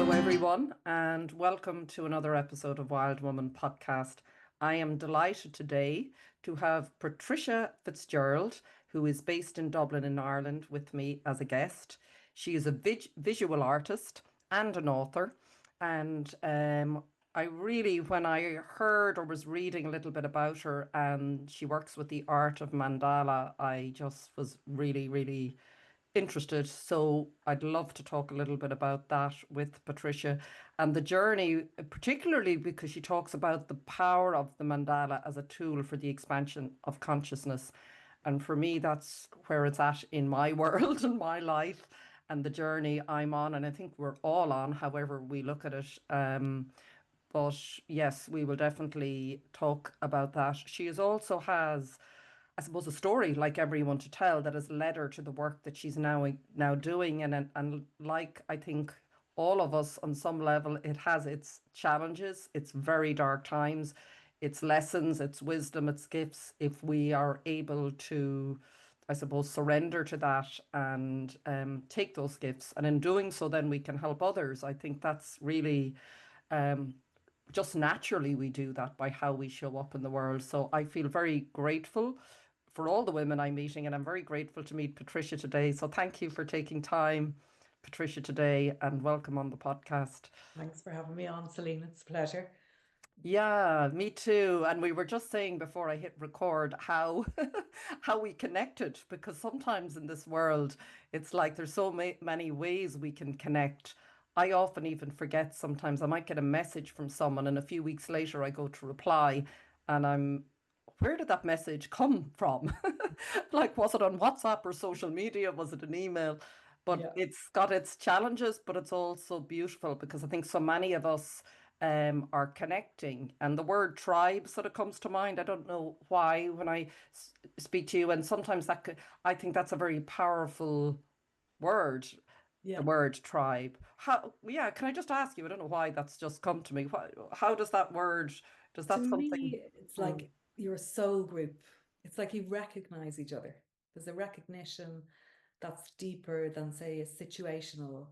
Hello, everyone, and welcome to another episode of Wild Woman Podcast. I am delighted today to have Patricia Fitzgerald, who is based in Dublin, in Ireland, with me as a guest. She is a visual artist and an author, and I really, when I heard or was reading a little bit about her, and she works with the Art of Mandala, I just was really interested. So I'd love to talk a little bit about that with Patricia and the journey, particularly because she talks about the power of the mandala as a tool for the expansion of consciousness. And for me, that's where it's at in my world and my life and the journey I'm on. And I think we're all on, however we look at it. But yes, we will definitely talk about that. She is also has, I suppose, a story like everyone to tell that has led her to the work that she's now doing, and like I think all of us on some level, it has its challenges, its very dark times, its lessons, its wisdom, its gifts. If we are able to, I suppose, surrender to that and take those gifts, and in doing so, then we can help others. I think that's really um, just naturally we do that by how we show up in the world. So I feel very grateful for all the women I'm meeting, and I'm very grateful to meet Patricia today. So thank you for taking time, Patricia, today, and welcome on the podcast. Thanks for having me on, Celine. It's a pleasure. Yeah, me too. And we were just saying before I hit record how how we connected, because sometimes in this world it's like there's so many ways we can connect. I often even forget sometimes I might get a message from someone and a few weeks later I go to reply and I'm where did that message come from? Like, was it on WhatsApp or social media? Was it an email? But Yeah. it's got its challenges, but it's also beautiful because I think so many of us are connecting. And the word tribe sort of comes to mind. I don't know why when I speak to you, and sometimes I think that's a very powerful word, the Yeah. word tribe. How, yeah, can I just ask you? I don't know why that's just come to me. How does that word, does To that something? me, it's Mm, like your soul group. It's like you recognize each other. There's a recognition that's deeper than, say, a situational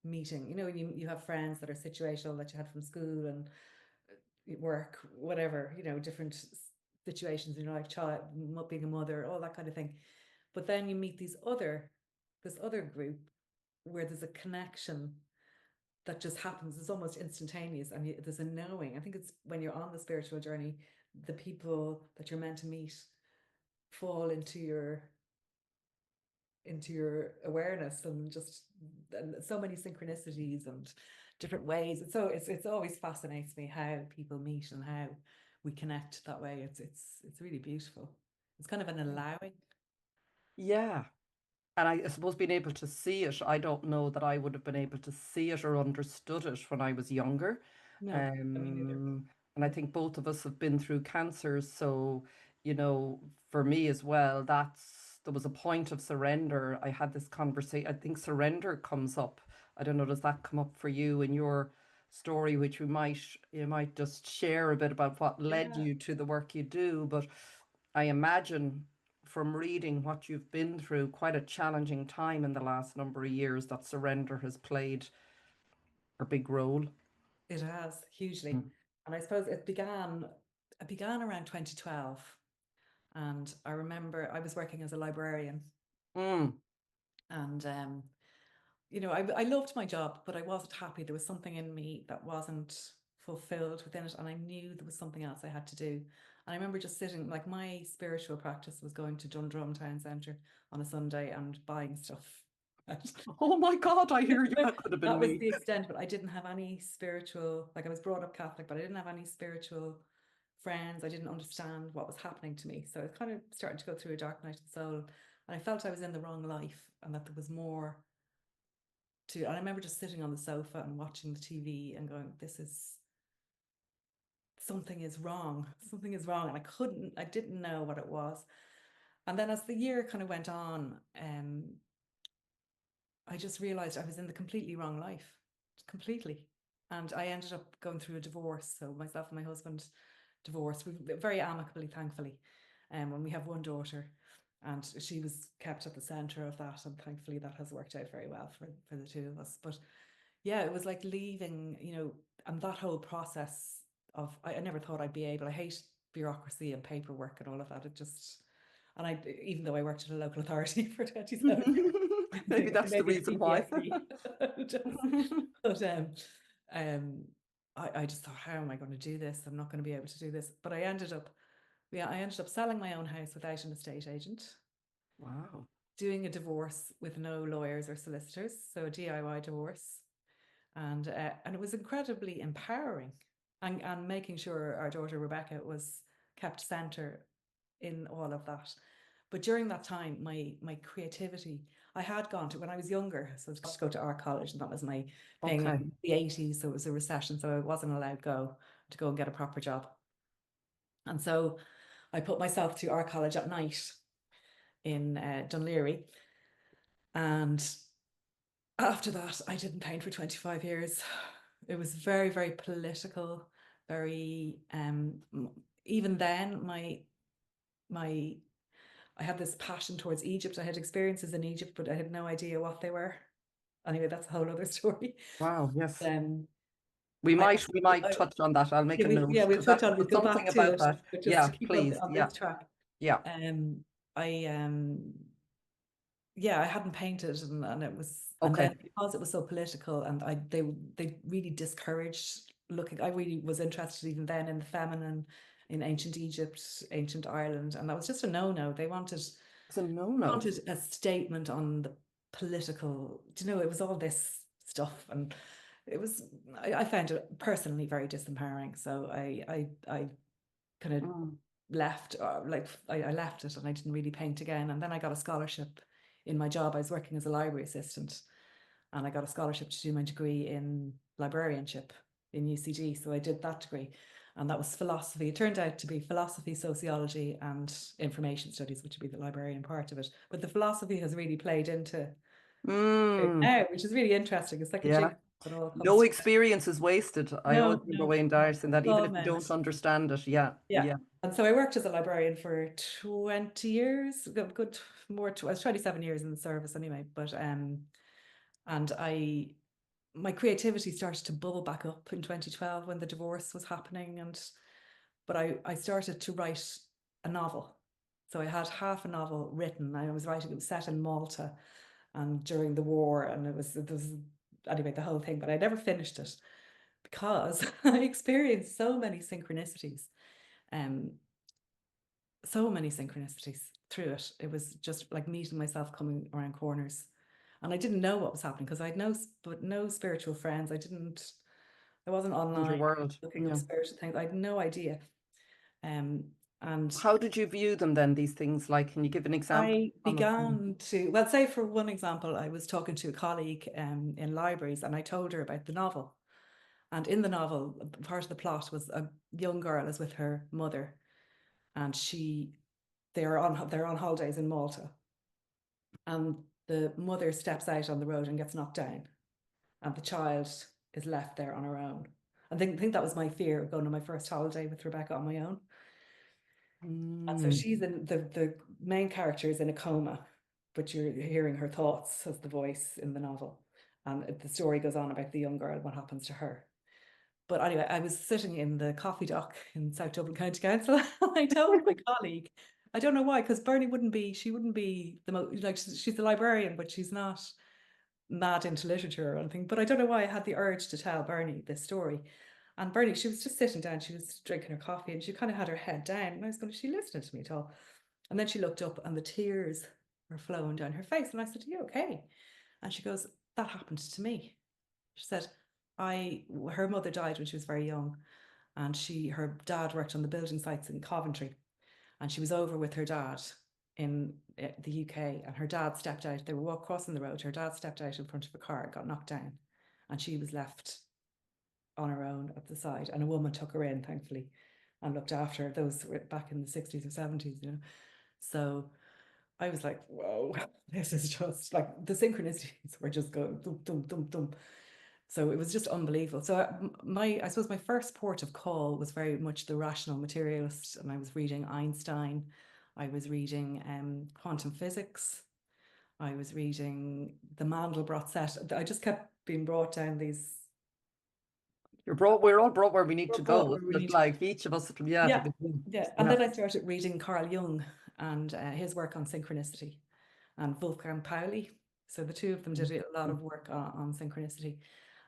meeting. You know, you have friends that are situational that you had from school and work, whatever, different situations in your life, child, being a mother, all that kind of thing. But then you meet this other group where there's a connection that just happens. It's almost instantaneous, and there's a knowing. I think it's when you're on the spiritual journey, the people that you're meant to meet fall into your awareness, and just and so many synchronicities and different ways. It's always fascinates me how people meet and how we connect that way. It's really beautiful. It's kind of an allowing. yeah. And I suppose being able to see it, I don't know that I would have been able to see it or understood it when I was younger. No, I mean neither. And I think both of us have been through cancers. So, you know, for me as well, there was a point of surrender. I had this conversation. I think surrender comes up. I don't know, does that come up for you in your story, which you might just share a bit about what led Yeah, you to the work you do. But I imagine from reading what you've been through, quite a challenging time in the last number of years, that surrender has played a big role. it has hugely. Mm. And I suppose it began around 2012. And I remember I was working as a librarian, Mm. and I loved my job, but I wasn't happy. There was something in me that wasn't fulfilled within it, and I knew there was something else I had to do. And I remember just sitting, like, my spiritual practice was going to Dundrum Town Centre on a Sunday and buying stuff. Oh my God, I hear you. That could have been That was me. the extent, but I didn't have any spiritual, like, I was brought up Catholic, but I didn't have any spiritual friends. I didn't understand what was happening to me. So I was kind of starting to go through a dark night of the soul. And I felt I was in the wrong life and that there was more to. And I remember just sitting on the sofa and watching the TV and going, this is something is wrong. Something is wrong. And I didn't know what it was. And then as the year kind of went on, I just realized I was in the completely wrong life, completely. And I ended up going through a divorce. So myself and my husband divorced, we very amicably, thankfully. And we have one daughter, and she was kept at the center of that, and thankfully that has worked out very well for the two of us. But yeah, it was like leaving, you know, and that whole process of, I never thought I'd be able, I hate bureaucracy and paperwork and all of that. It just, and I, even though I worked at a local authority for 27 years, Maybe that's the maybe reason why. it's PTSD. But um, I just thought, how am I going to do this? I'm not going to be able to do this. But I ended up, yeah, I ended up selling my own house without an estate agent, Wow. doing a divorce with no lawyers or solicitors, so a DIY divorce, and it was incredibly empowering, and making sure our daughter Rebecca was kept center in all of that. But during that time, my creativity, I had gone to, when I was younger, so I was to go to art college, and that was my thing Okay. in the 80s. So it was a recession, so I wasn't allowed to go and get a proper job. And so I put myself through art college at night in Dunleary. And after that, I didn't paint for 25 years. It was very, very political, very, even then, my I had this passion towards Egypt. I had experiences in Egypt, but I had no idea what they were. Anyway, that's a whole other story. Wow. Yes. Um, We I, might touch on that. I'll make a note yeah, we'll because touch that's on. We'll go something back to about it, that. but just to Yeah, keep please. on Yeah. this track. Yeah. I yeah, I hadn't painted, and it was, and Okay. then because it was so political, and they really discouraged looking. I really was interested even then in the feminine, in ancient Egypt, ancient Ireland, and that was just a no-no. They wanted It's a no-no. a statement on the political. Do you know, it was all this stuff, and it was, I found it personally very disempowering. So I kind of Mm. left, like I left it, and I didn't really paint again. And then I got a scholarship in my job. I was working as a library assistant, and I got a scholarship to do my degree in librarianship in UCD. So I did that degree, and that was philosophy. It turned out to be philosophy, sociology, and information studies, which would be the librarian part of it. But the philosophy has really played into it Mm. now, which is really interesting. It's like a Yeah. jig. It all comes No to, experience is wasted. I always no, remember no, Wayne no, Dyer saying that, it's even all if you meant. don't understand it. Yeah. Yeah. Yeah. And so I worked as a librarian for 20 years, good more, I was 27 years in the service anyway, but and my creativity started to bubble back up in 2012 when the divorce was happening, but I started to write a novel. So I had half a novel written. I was writing, it was set in Malta and during the war, and it was anyway, the whole thing, but I never finished it because I experienced so many synchronicities. Um, so many synchronicities through it. It was just like meeting myself coming around corners, and I didn't know what was happening because I had no spiritual friends. I wasn't In your online world. looking up Yeah. spiritual things. I had no idea. Um, and How did you view them then, these things? Like, can you give an example? I began to, well, say for one example, I was talking to a colleague in libraries, and I told her about the novel. And in the novel, part of the plot was a young girl is with her mother, and they're on holidays in Malta, and the mother steps out on the road and gets knocked down, and the child is left there on her own. I think that was my fear of going on my first holiday with Rebecca on my own. And so Mm. she's in, the main character is in a coma, but you're hearing her thoughts as the voice in the novel. And the story goes on about the young girl, what happens to her. But anyway, I was sitting in the coffee dock in South Dublin County Council. I told my colleague, I don't know why, because she wouldn't be the most, like, she's a librarian, but she's not mad into literature or anything. But I don't know why I had the urge to tell Bernie this story. And Bernie, she was just sitting down, she was drinking her coffee, and she kind of had her head down. And I was going, is she listening to me at all? And then she looked up, and the tears were flowing down her face. And I said, are you okay? And she goes, that happened to me. She said, her mother died when she was very young, and her dad worked on the building sites in Coventry, and she was over with her dad in the UK, and her dad stepped out. They were crossing the road. Her dad stepped out in front of a car, got knocked down, and she was left on her own at the side. And a woman took her in, thankfully, and looked after her. Those were back in the 60s or 70s, you know. So I was like, whoa, this is just like the synchronicities were just going dum, dum, dum, dum. So it was just unbelievable. So I suppose my first port of call was very much the rational materialist, and I was reading Einstein, I was reading quantum physics, I was reading the Mandelbrot set. I just kept being brought down these. We're all brought where we need to Brought go. where we But need to go. like each of us, yeah, Yeah, yeah. And then I started reading Carl Jung and his work on synchronicity, and Wolfgang Pauli. So the two of them did a lot of work on synchronicity.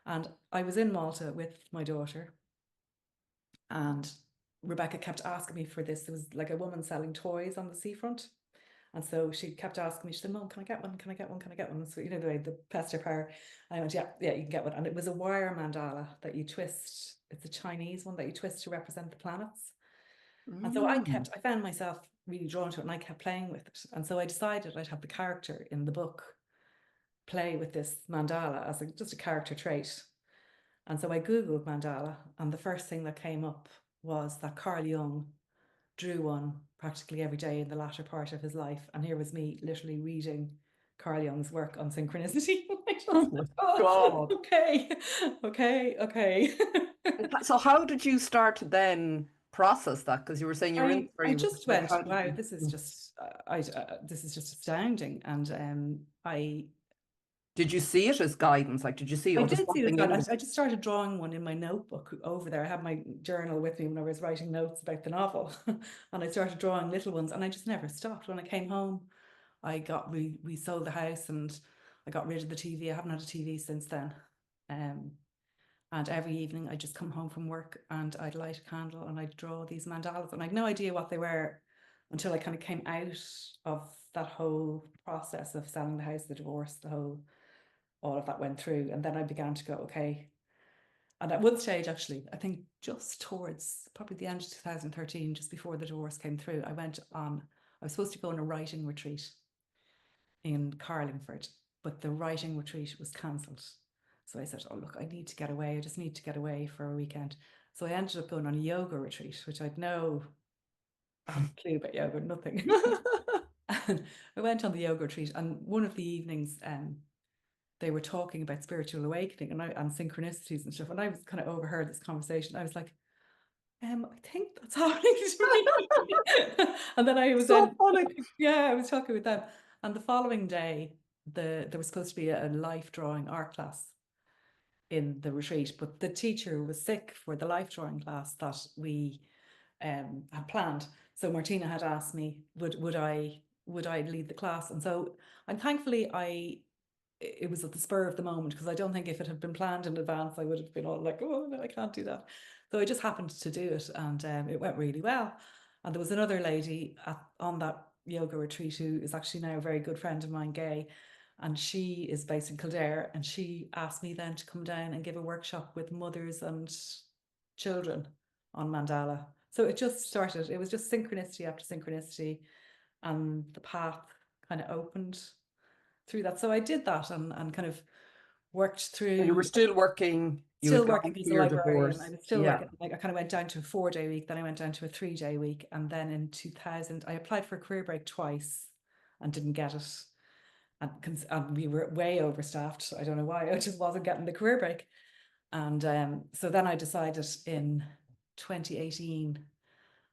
And I was in Malta with my daughter, and Rebecca kept asking me for this. There was like a woman selling toys on the seafront. And so she kept asking me, she said, Mom, can I get one? Can I get one? Can I get one? And so, you know, the way the pester power. And I went, yeah, you can get one. And it was a wire mandala that you twist. It's a Chinese one that you twist to represent the planets. And so I found myself really drawn to it, and I kept playing with it. And so I decided I'd have the character in the book play with this mandala as just a character trait. And so I Googled mandala, and the first thing that came up was that Carl Jung drew one practically every day in the latter part of his life. And here was me literally reading Carl Jung's work on synchronicity. Oh my God. Okay. So how did you start to then process that? Because you were saying you were in where I you were just like, went, how did wow, you? this is just this is just astounding. And Did you see it as guidance? Like, did you see, I oh, there's did see this something one. in this? I just started drawing one in my notebook over there. I had my journal with me when I was writing notes about the novel, and I started drawing little ones, and I just never stopped. When I came home, we sold the house, and I got rid of the TV. I haven't had a TV since then. And every evening I'd just come home from work and I'd light a candle and I'd draw these mandalas, and I'd no idea what they were until I kind of came out of that whole process of selling the house, the divorce, all of that went through. And then I began to go, okay. And at one stage, actually, I think just towards probably the end of 2013, just before the divorce came through, I was supposed to go on a writing retreat in Carlingford, but the writing retreat was cancelled. So I said, oh, look, I need to get away. I just need to get away for a weekend. So I ended up going on a yoga retreat, which I had no clue about yoga, nothing. And I went on the yoga retreat, and one of the evenings, they were talking about spiritual awakening and synchronicities and stuff. And I was kind of overheard this conversation. I was like, I think that's happening to me. And then I was So funny. I was talking with them. And the following day, there was supposed to be a life drawing art class in the retreat, but the teacher was sick for the life drawing class that we had planned. So Martina had asked me, would I lead the class? And so, and thankfully it was at the spur of the moment, because I don't think if it had been planned in advance, I would have been all like, oh, no, I can't do that. So I just happened to do it, and it went really well. And there was another lady on that yoga retreat who is actually now a very good friend of mine, Gay, and she is based in Kildare, and she asked me then to come down and give a workshop with mothers and children on mandala. So it just started, it was just synchronicity after synchronicity, and the path kind of opened through that. So I did that and kind of worked through. And you were still working. You Still had gone working as a through your librarian. I divorce. was still Yeah. working, like I kind of went down to a 4-day week, then I went down to a 3-day week. And then in 2000, I applied for a career break twice and didn't get it. And we were way overstaffed. I don't know why, I just wasn't getting the career break. And so then I decided in 2018,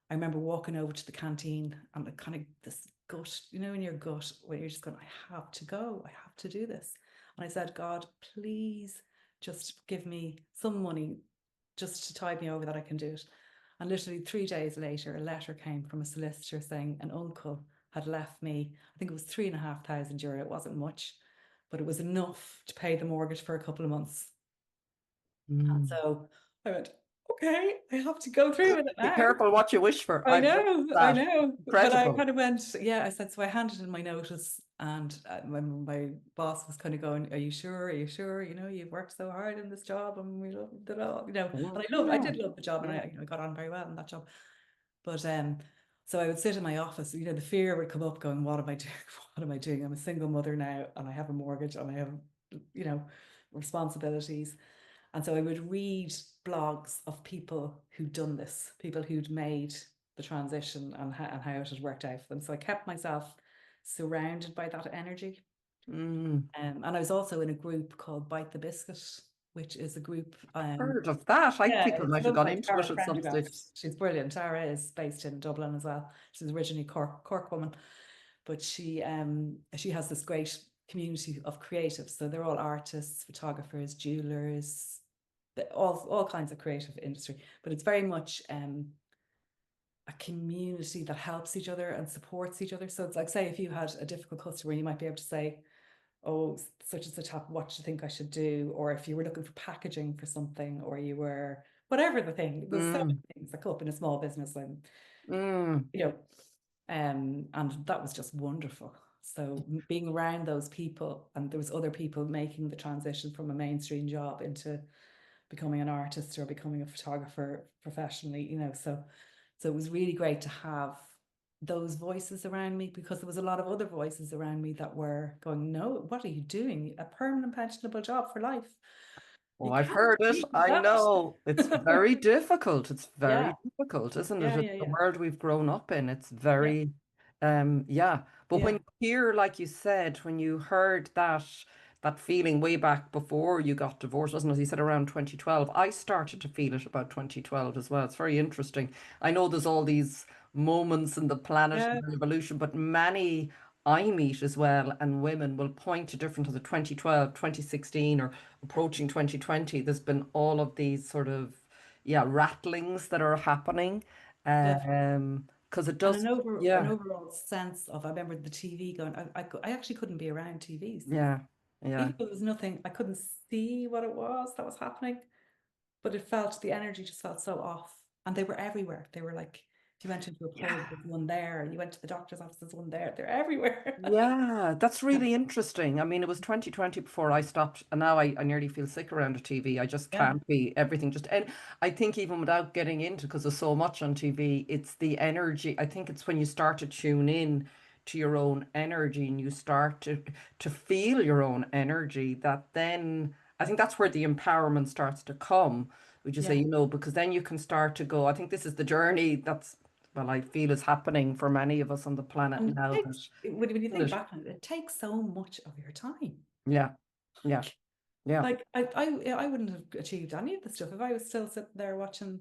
I remember walking over to the canteen and the kind of this gut, you know, in your gut, where you're just going, I have to go, I have to do this. And I said, God, please just give me some money just to tide me over that I can do it. And literally 3 days later, a letter came from a solicitor saying an uncle had left me, I think it was €3,500. It wasn't much, but it was enough to pay the mortgage for a couple of months. And so I went, okay, I have to go through with it Be now. careful what you wish for. I know. But I Incredible. kind of went, yeah, I said, so I handed in my notice, and when my boss was kind of going, are you sure? Are you sure? You know, you've worked so hard in this job, and we love it all, you know, and I did love the job, and I got on very well in that job. But so I would sit in my office, you know, the fear would come up going, what am I doing? What am I doing? I'm a single mother now, and I have a mortgage, and I have, you know, responsibilities. And so I would read blogs of people who'd done this, people who'd made the transition and how it had worked out for them. So I kept myself surrounded by that energy. And I was also in a group called Bite the Biscuit, which is a group. Heard of that? I think I might have gone into it at some stage. She's brilliant. Tara is based in Dublin as well. She's originally Cork woman, but she has this great community of creatives. So they're all artists, photographers, jewelers, all kinds of creative industry. But it's very much a community that helps each other and supports each other. So it's like, say, if you had a difficult customer, you might be able to say, oh, such and such happened, what do you think I should do? Or if you were looking for packaging for something, or you were whatever the thing, there's so many Mm, things that come up in a small business, and mm. you know, and that was just wonderful. So being around those people, and there was other people making the transition from a mainstream job into becoming an artist or becoming a photographer professionally, so it was really great to have those voices around me, because there was a lot of other voices around me that were going, no, what are you doing? A permanent pensionable job for life. Oh, You I've can't heard it. do I know. It's that. very difficult. It's Yeah, very difficult, isn't it? yeah, It's yeah, the yeah, world we've grown up in. It's yeah, very, yeah. But when yeah, you hear, like you said, when you heard that feeling way back before you got divorced, wasn't it? You said around 2012. I started to feel it about 2012 as well. It's very interesting. I know there's all these moments in the planet yeah, and the evolution, but many I meet as well, and women will point to different to the 2012, 2016, or approaching 2020, there's been all of these sort of, yeah, rattlings that are happening. definitely. Because it And does, an yeah, overall sense of, I remember the TV going, I actually couldn't be around TVs. yeah, yeah, Even though there was nothing, I couldn't see what it was that was happening, but it felt, the energy just felt so off. And they were everywhere. They were like, if you went into a pub, yeah. there's one there. You went to the doctor's office, there's one there. They're everywhere. Yeah, that's really interesting. I mean, it was 2020 before I stopped, and now I nearly feel sick around a TV. I just Yeah, can't be everything. Just, and I think even without getting into, because there's so much on TV, it's the energy. I think it's when you start to tune in to your own energy and you start to feel your own energy, that then I think that's where the empowerment starts to come. Would you say, yeah. because then you can start to go, I think this is the journey that's, well, I feel is happening for many of us on the planet And now, it that, takes, when you isn't think it? back on it, it takes so much of your time. Yeah, yeah, yeah. Like I wouldn't have achieved any of the stuff if I was still sitting there watching.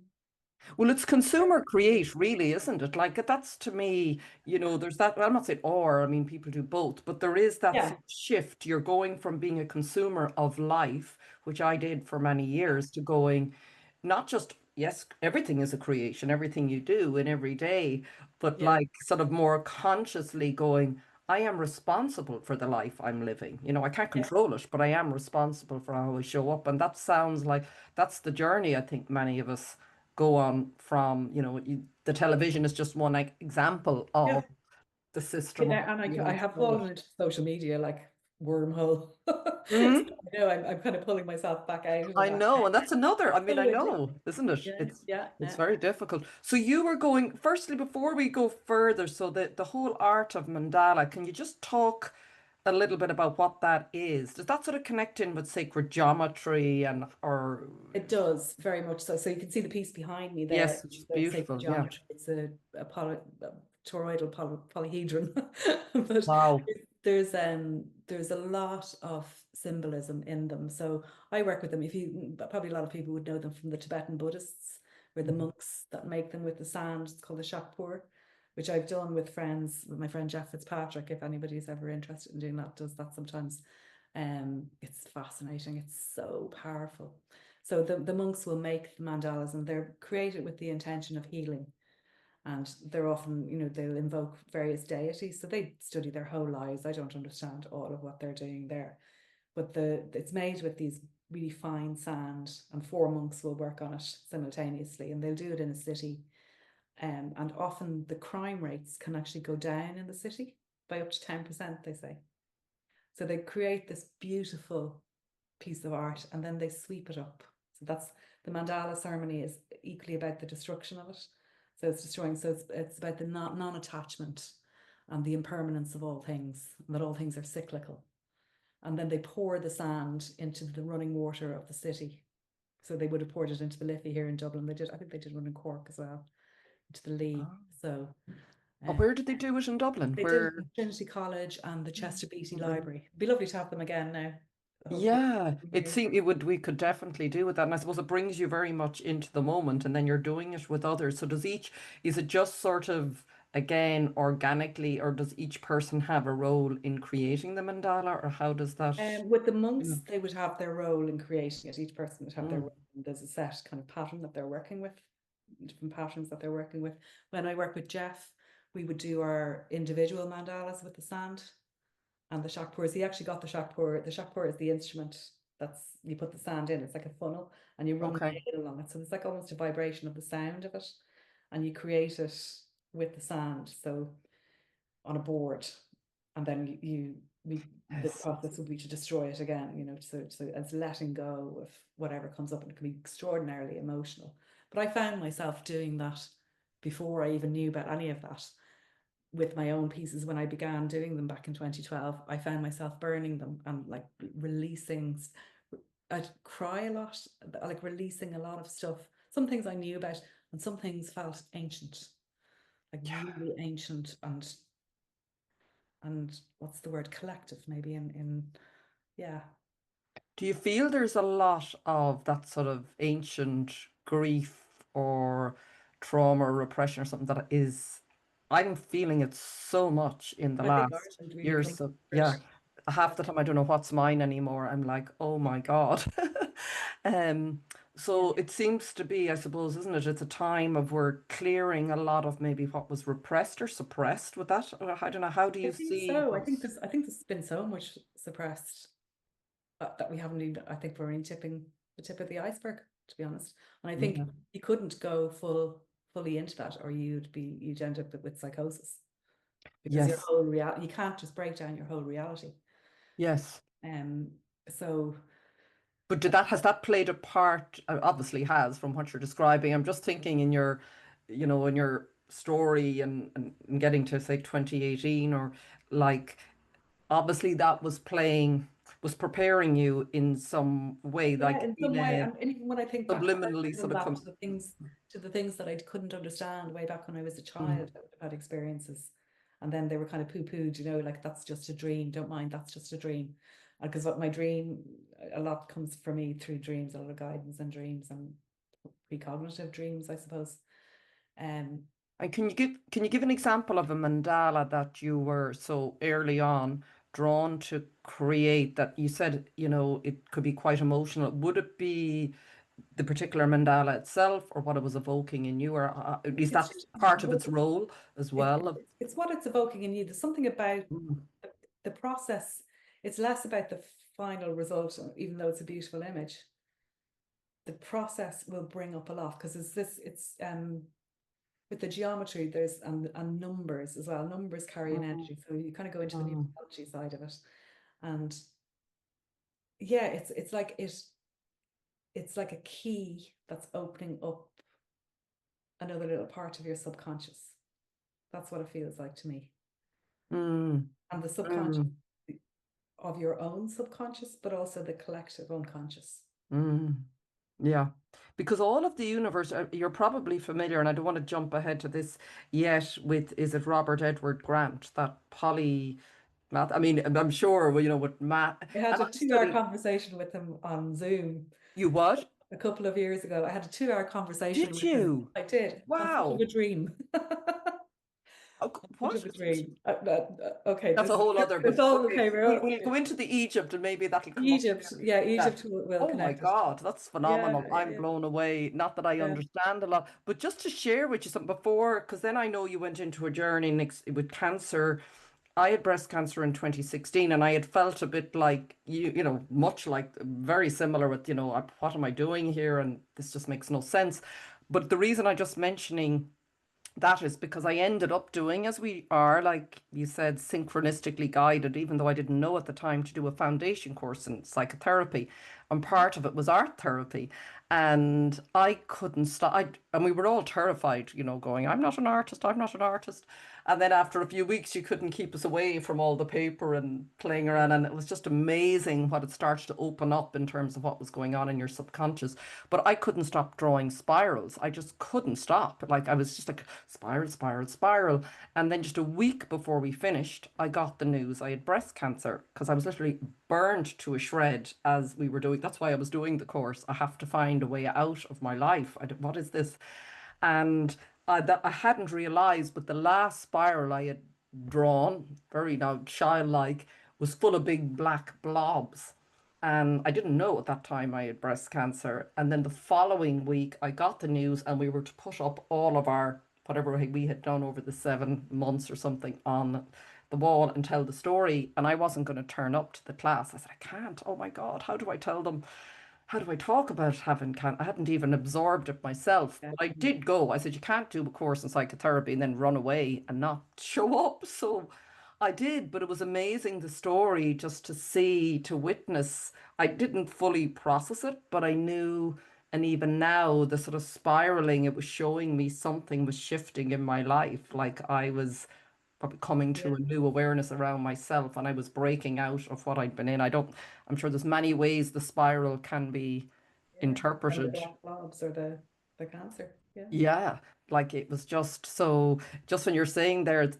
Well, it's consumer create, really, isn't it? Like that's to me, there's that. Well, I'm not saying or, I mean, people do both, but there is that Yeah, sort of shift. You're going from being a consumer of life, which I did for many years, to going, not just, yes, everything is a creation, everything you do in every day, but yeah, like sort of more consciously going, I am responsible for the life I'm living. I can't yeah. control it, but I am responsible for how I show up. And that sounds like that's the journey I think many of us go on from, the television is just one example Yeah. of the system of Yeah, and being I able to have show fallen it. into social media like wormhole. So Mhm. I'm kind of pulling myself back out of I that. know, and that's another, I mean, I So addictive. know, isn't it? Yeah, It's yeah, it's yeah. very difficult. So you were going, firstly, before we go further, so the whole art of mandala, can you just talk a little bit about what that is? Does that sort of connect in with sacred geometry and or It does very much so. So you can see the piece behind me yes, there, which is the sacred beautiful, yeah. geometry. It's a toroidal polyhedron, but Wow. there's a lot of symbolism in them. So I work with them. If you probably, a lot of people would know them from the Tibetan Buddhists, or the Mhm. monks that make them with the sand. It's called the shakpur, which I've done with friends, with my friend Jeff Fitzpatrick. If anybody's ever interested in doing that, does that sometimes. It's fascinating. It's so powerful. So the monks will make the mandalas, and they're created with the intention of healing. And they're often, they'll invoke various deities. So they study their whole lives. I don't understand all of what they're doing there. But it's made with these really fine sand, and four monks will work on it simultaneously, and they'll do it in a city. And often the crime rates can actually go down in the city by up to 10%, they say. So they create this beautiful piece of art, and then they sweep it up. So that's the mandala ceremony, is equally about the destruction of it. So it's destroying. So it's about the non-attachment and the impermanence of all things, and that all things are cyclical. And then they pour the sand into the running water of the city. So they would have poured it into the Liffey here in Dublin. They did. I think they did one in Cork as well, into the Lee. Oh. So Oh, uh, where did they do it in Dublin? they did it Where? in Trinity College and the Chester Beatty Dublin. Library. It'd be lovely to have them again now. Hopefully, Yeah, it years. seemed it would we could definitely do with that. And I suppose it brings you very much into the moment and then you're doing it with others. So is it just sort of again organically, or does each person have a role in creating the mandala, or how does that? With the Yeah. monks, they would have their role in creating it. Each person would have their Mm. role. There's a set kind of pattern that they're working with, different patterns that they're working with. When I work with Jeff, we would do our individual mandalas with the sand and the shakpurs. He actually got the shakpur. The shakpur is the instrument that's you put the sand in. It's like a funnel, and you run the Okay. nail along it. So it's like almost a vibration of the sound of it, and you create it with the sand. So on a board, and then the Yes. process would be to destroy it again. So it's letting go of whatever comes up, and it can be extraordinarily emotional. But I found myself doing that before I even knew about any of that with my own pieces. When I began doing them back in 2012, I found myself burning them and like releasing. I'd cry a lot, like releasing a lot of stuff. Some things I knew about, and some things felt ancient, like Yeah. really ancient, and what's the word, collective, maybe in yeah. Do you feel there's a lot of that sort of ancient grief or trauma or repression or something that is, I'm feeling it so much in the I think last Ireland really year or came so. for it. Yeah. Yeah, Half the time I don't know what's mine anymore. I'm like, oh my God. Um, yeah. so it seems to be, I suppose, isn't it? It's a time of we're clearing a lot of maybe what was repressed or suppressed with that. Or I don't know. How do I you think see so. what's I think there's been so much suppressed that we haven't even. I think we're only tipping the tip of the iceberg, to be honest. And I think yeah. you couldn't go fully into that, or you'd end up with psychosis, because your Yes. whole reality, you can't just break down your whole reality. Yes. Um, so But did that has that played a part? Obviously has from what you're describing. I'm just thinking in your, in your story and getting to say 2018 or like obviously that was preparing you in some way, yeah, like in some in way, a and even when I think back, I subliminally remember sort going of back come. to the things that I couldn't understand way back when I was a Mm, child. I would have had experiences, and then they were kind of poo-pooed, like that's just a dream. Don't mind, that's just a dream. Because what my dream, a lot comes for me through dreams, a lot of guidance and dreams and precognitive dreams, I suppose. Um, And can you give an example of a mandala that you were so early on drawn to create that you said, it could be quite emotional. Would it be the particular mandala itself or what it was evoking in you, or is it's that just part of what its role as well? it's what it's evoking in you. There's something about Mm, the process. It's less about the final result, even though it's a beautiful image. The process will bring up a lot, because it's with the geometry, there's and numbers as well. Numbers carry an mm, energy, so you kind of go into the mm, numerology side of it. And yeah, it's like a key that's opening up another little part of your subconscious. That's what it feels like to me. mm, And the subconscious mm, of your own subconscious, but also the collective unconscious. mm. Yeah, because all of the universe, you're probably familiar, and I don't want to jump ahead to this yet, with, is it Robert Edward Grant, that polymath? I mean, I'm sure, well, with math, I had and a I 2 hour still, conversation with him on Zoom you what? a couple of years ago. I had a 2 hour conversation Did with him. you? I did, on such of Wow. a dream. Oh, Such what? of a dream. Okay, That's a whole other, it's but all okay, okay. we'll go into the Egypt and maybe that'll come up Egypt, there. yeah, Yeah. Egypt will Oh my connect us. God, that's Yeah, phenomenal. yeah, I'm yeah, blown away. Not that I yeah. understand a lot, but just to share with you something before, because then I know you went into a journey next with cancer. I had breast cancer in 2016 and I had felt a bit like much like very similar with, what am I doing here? And this just makes no sense. But the reason I just mentioning that is because I ended up doing, as we are, like you said, synchronistically guided, even though I didn't know at the time, to do a foundation course in psychotherapy. And part of it was art therapy. And I couldn't stop. And we were all terrified, going, I'm not an artist, I'm not an artist. And then after a few weeks, you couldn't keep us away from all the paper and playing Yeah. around. And it was just amazing what it started to open up in terms of what was going on in your subconscious. But I couldn't stop drawing spirals. I just couldn't stop. Like I was just like spiral, spiral, spiral. And then just a week before we finished, I got the news I had breast cancer because I was literally burned to a shred as we were doing. That's why I was doing the course. I have to find a way out of my life. What is this? And that I hadn't realized, but the last spiral I had drawn, very now childlike, was full of big black blobs. And I didn't know at that time I had breast cancer. And then the following week, I got the news, and we were to put up all of our whatever we had done over the 7 months or something on the wall and tell the story. And I wasn't going to turn up to the class. I said, I can't. Oh my God, how do I tell them? How do I talk about having cancer? I hadn't even absorbed it myself, Yeah. but I did go. I said, you can't do a course in psychotherapy and then run away and not show up. So I did, but it was amazing the story just to see, to witness. I didn't fully process it, but I knew, and even now, the sort of spiraling, it was showing me something was shifting in my life. Like I was probably coming Yeah. to a new awareness around myself, and I was breaking out of what I'd been in. I'm sure there's many ways the spiral can be Yeah. And the interpreted. black blobs or the cancer. Yeah. Yeah, like it was just so, just when you're saying there,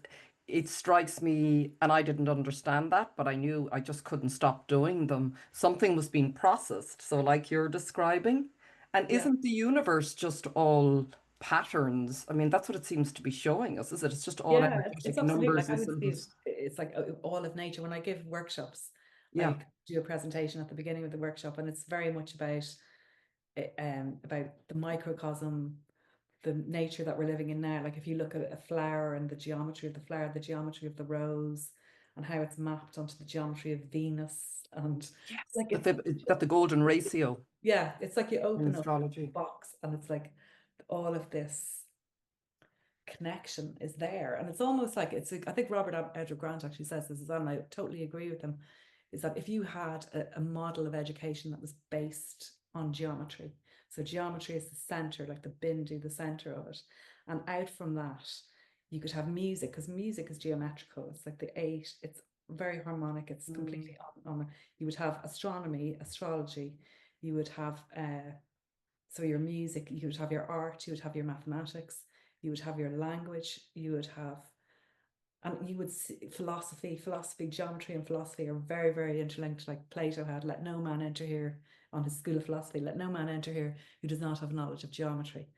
it strikes me, and I didn't understand that, but I knew I just couldn't stop doing them. Something was being processed. So, like you're describing, and Yeah. isn't the universe just all patterns? I mean, that's what it seems to be showing us, is it? It's just all Yeah, it's energetic absolutely numbers like I and would see it. symbols. It's like all of nature. When I give workshops, Yeah. I do a presentation at the beginning of the workshop, and it's very much about the microcosm, the nature that we're living in now. Like if you look at a flower and the geometry of the flower, the geometry of the rose, and how it's mapped onto the geometry of Venus, and Yes. like it's That the golden ratio yeah, it's like you in open up a astrology. box, and it's like all of this connection is there. And it's almost like I think Robert Edward Grant actually says this as well, and I totally agree with him, is that if you had a model of education that was based on geometry, so geometry is the center, like the bindu, the center of it, and out from that, you could have music, because music is geometrical. It's like the eight, it's very harmonic, it's Mm. completely on. You would have astronomy, astrology, you would have so your music, you would have your art, you would have your mathematics, you would have your language, you would have, and you would see philosophy, geometry and philosophy are very, very interlinked. Like Plato had, let no man enter here on his school of philosophy, let no man enter here who does not have knowledge of geometry.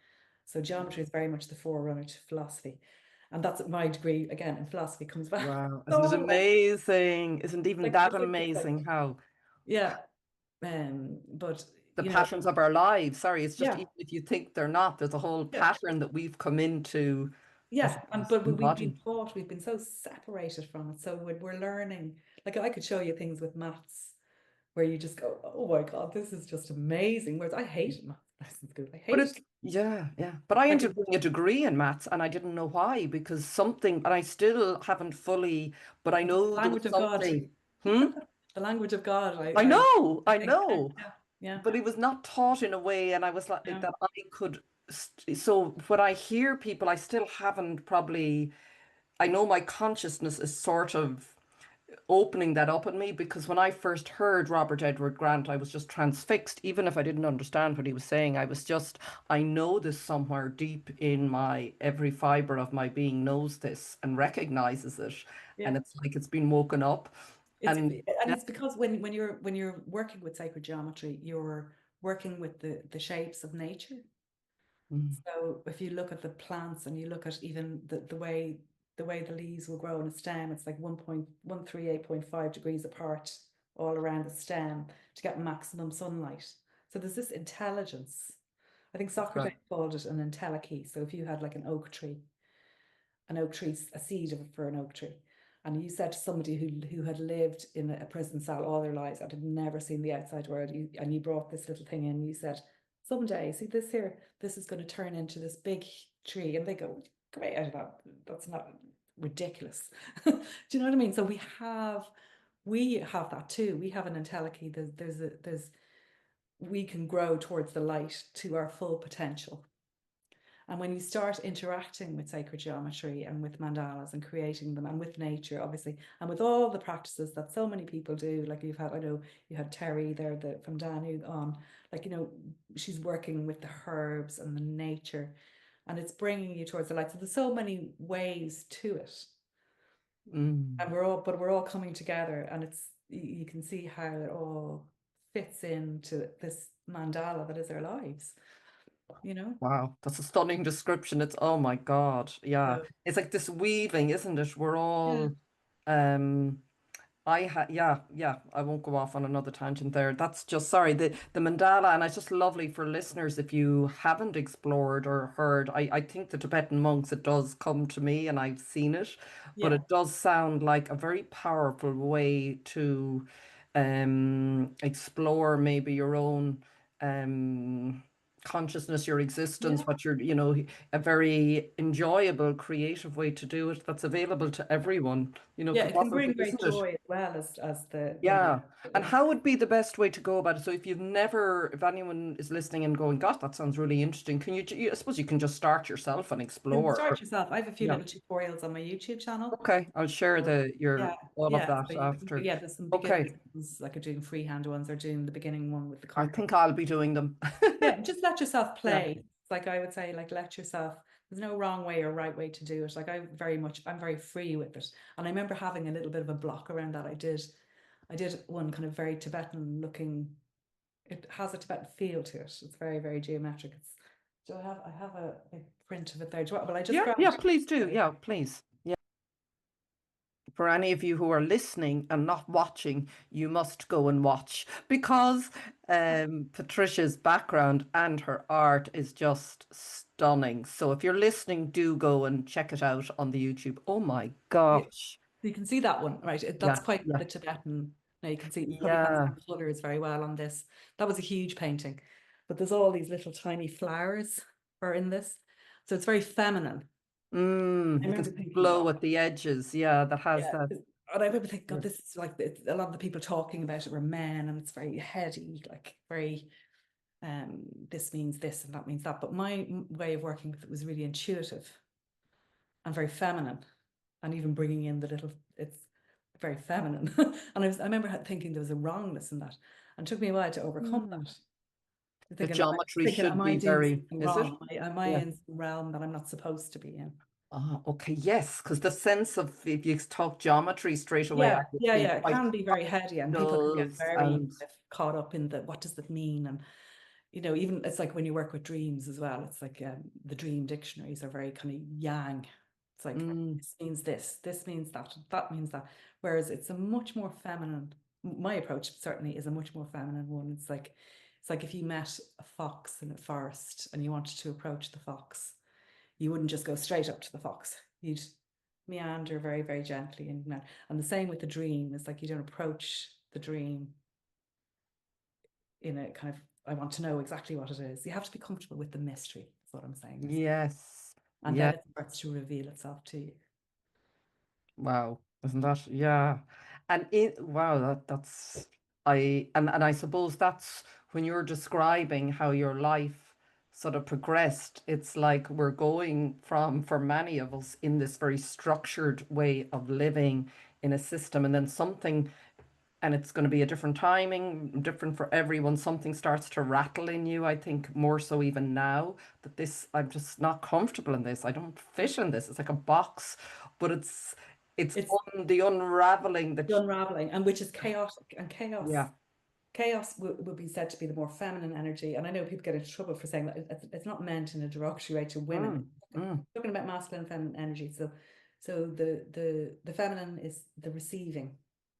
So geometry is very much the forerunner to philosophy. And that's my degree, again, in philosophy comes back. Wow. Isn't it So much. amazing? Isn't even Like, that it's like this, like, amazing how yeah. But, the patterns of our lives, sorry, it's just yeah, even if you think they're not, there's a whole yeah. pattern that we've come into, I Yeah, and suppose, but we've been embody. taught, we've been so separated from it. So when we're learning, like I could show you things with maths where you just go, "Oh my God, this is just amazing." Whereas I hated maths in school. I But hated it's, it. yeah, yeah. But I Like ended up doing a degree in maths and I didn't know why, because something, and I still haven't fully, but I it's the know there language was of God. something. Hmm? The language of God. I I think know. yeah, yeah, But it was not taught in a way, and I was like yeah. that I could. So when I hear people, I still haven't probably. I know my consciousness is sort of opening that up in me, because when I first heard Robert Edward Grant, I was just transfixed. Even if I didn't understand what he was saying, I was just, I know this somewhere deep in my every fiber of my being knows this and recognizes it. Yeah. And it's like it's been woken up. And yeah, It's because when you're working with sacred geometry, you're working with the shapes of nature. mm, So if you look at the plants and you look at even the way the leaves will grow in a stem, it's like 1.138.5 degrees apart all around the stem to get maximum sunlight. So there's this intelligence. I think that's Socrates right. called it an entelechy. So if you had like an oak tree, a seed for an oak tree, and you said to somebody who had lived in a prison cell all their lives and had never seen the outside world, and you brought this little thing in, you said, someday, see this here, this is going to turn into this big tree, and they go, great out of that. That's not ridiculous. Do you know what I mean? So we have that too. We have an entelechy. There's we can grow towards the light to our full potential. And when you start interacting with sacred geometry and with mandalas and creating them and with nature, obviously, and with all the practices that so many people do, like I know you had Terry there from Danu on, like, she's working with the herbs and the nature, and it's bringing you towards the light. So there's so many ways to it. Mm. And we're all coming together, and you can see how it all fits into this mandala that is our lives. you know? Wow, that's a stunning description. It's, oh my God. Yeah. So, It's like this weaving, isn't it? We're yeah. all um yeah, I won't go off on another tangent there. That's just sorry, the mandala, and it's just lovely for listeners if you haven't explored or heard. I think the Tibetan monks, it does come to me and I've seen it, but Yeah. it does sound like a very powerful way to explore maybe your own consciousness, your existence, Yeah. what you're, a very enjoyable, creative way to do it that's available to everyone, Yeah, it can possibly, bring great isn't it? joy as well as the Yeah. And it's how would be the best way to go about it? So if anyone is listening and going, gosh, that sounds really interesting, can I suppose you can just start yourself and you can explore. start yourself. I have a few Yeah. little tutorials on my YouTube channel. Okay. I'll share So, yeah, all of yeah. that So you can, after. yeah, there's some beginners Okay. ones, like are doing freehand ones, or doing the beginning one with the I carpet. think I'll be doing them. Yeah, just let yourself Yeah. play. It's like I would say, like let yourself. There's no wrong way or right way to do it. Like I'm very free with it. And I remember having a little bit of a block around that. I did one kind of very Tibetan looking. It has a Tibetan feel to it. It's very, very geometric. It's. Do I have a print of it there? Well, I just Yeah. grabbed Yeah. it. Please do. Yeah. Please. Yeah. For any of you who are listening and not watching, you must go and watch because Patricia's background and her art is just stunning. So if you're listening, do go and check it out on the YouTube. Oh my Yeah, gosh. you can see that one, right? That's Yeah, quite yeah, the Tibetan. Now you probably can't yeah. see the colors very well on this. That was a huge painting, but there's all these little tiny flowers are in this, so it's very feminine. I You can remember see the thinking, glow oh, at the edges. Yeah, that has yeah. that. And I remember thinking, Yeah. God, this is like a lot of the people talking about it were men, and it's very heady, like very this means this and that means that. But my way of working with it was really intuitive and very feminine, and even bringing in the little, it's very feminine. And I remember thinking there was a wrongness in that, and it took me a while to overcome Mm. that. The Thinking, geometry should am I be doing very, something is it? wrong? Am I Yeah. in some realm that I'm not supposed to be in? Ah, okay, yes, because the sense of if you talk geometry straight away, I Yeah, would yeah, think yeah. It quite can be very heady, and people can get does very and caught up in the what does that mean, and even it's like when you work with dreams as well. It's like the dream dictionaries are very kind of yang. It's like mm, this means this means that means that. Whereas it's a much more feminine. My approach certainly is a much more feminine one. It's like if you met a fox in a forest and you wanted to approach the fox, you wouldn't just go straight up to the fox. You'd meander very, very gently, and the same with the dream. It's like you don't approach the dream in a kind of I want to know exactly what it is. You have to be comfortable with the mystery. That's what I'm saying. yes, And yeah. then it starts to reveal itself to you. Wow, isn't that? Yeah. And wow, that's and I suppose that's when you're describing how your life sort of progressed, it's like we're going from, for many of us, in this very structured way of living in a system, and then something, and it's going to be a different timing, different for everyone. Something starts to rattle in you, I think, more so even now, that this, I'm just not comfortable in this. I don't fit in this. It's like a box, but it's It's the unraveling that, the unraveling, and which is chaotic, and chaos. yeah. Chaos will be said to be the more feminine energy, and I know people get into trouble for saying that it's not meant in a derogatory way to women. Mm, mm, Talking about masculine and feminine energy, so the feminine is the receiving,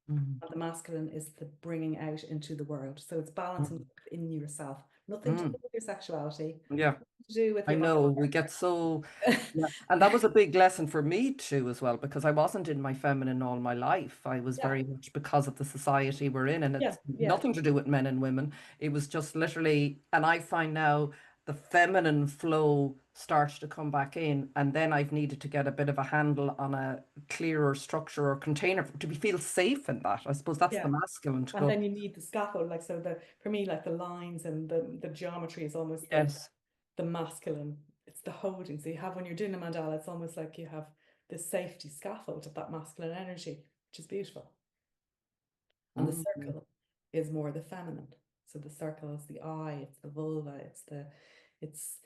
mm, and the masculine is the bringing out into the world. So it's balancing mm, in yourself, nothing to do mm. with your sexuality, Yeah. nothing to do with I your know we get so, yeah, and that was a big lesson for me too as well, because I wasn't in my feminine all my life. I was yeah, very much, because of the society we're in, and yeah, it's yeah. nothing to do with men and women. It was just literally, and I find now the feminine flow starts to come back in, and then I've needed to get a bit of a handle on a clearer structure or container to be feel safe in that. I suppose that's the Yeah. masculine to And go, then you need the scaffold, like so for me, like the lines and the geometry is almost yes. the masculine. It's the holding. So you have when you're doing a mandala, it's almost like you have this safety scaffold of that masculine energy, which is beautiful. And the Mm. circle is more the feminine. So the circle is the eye, it's the vulva, it's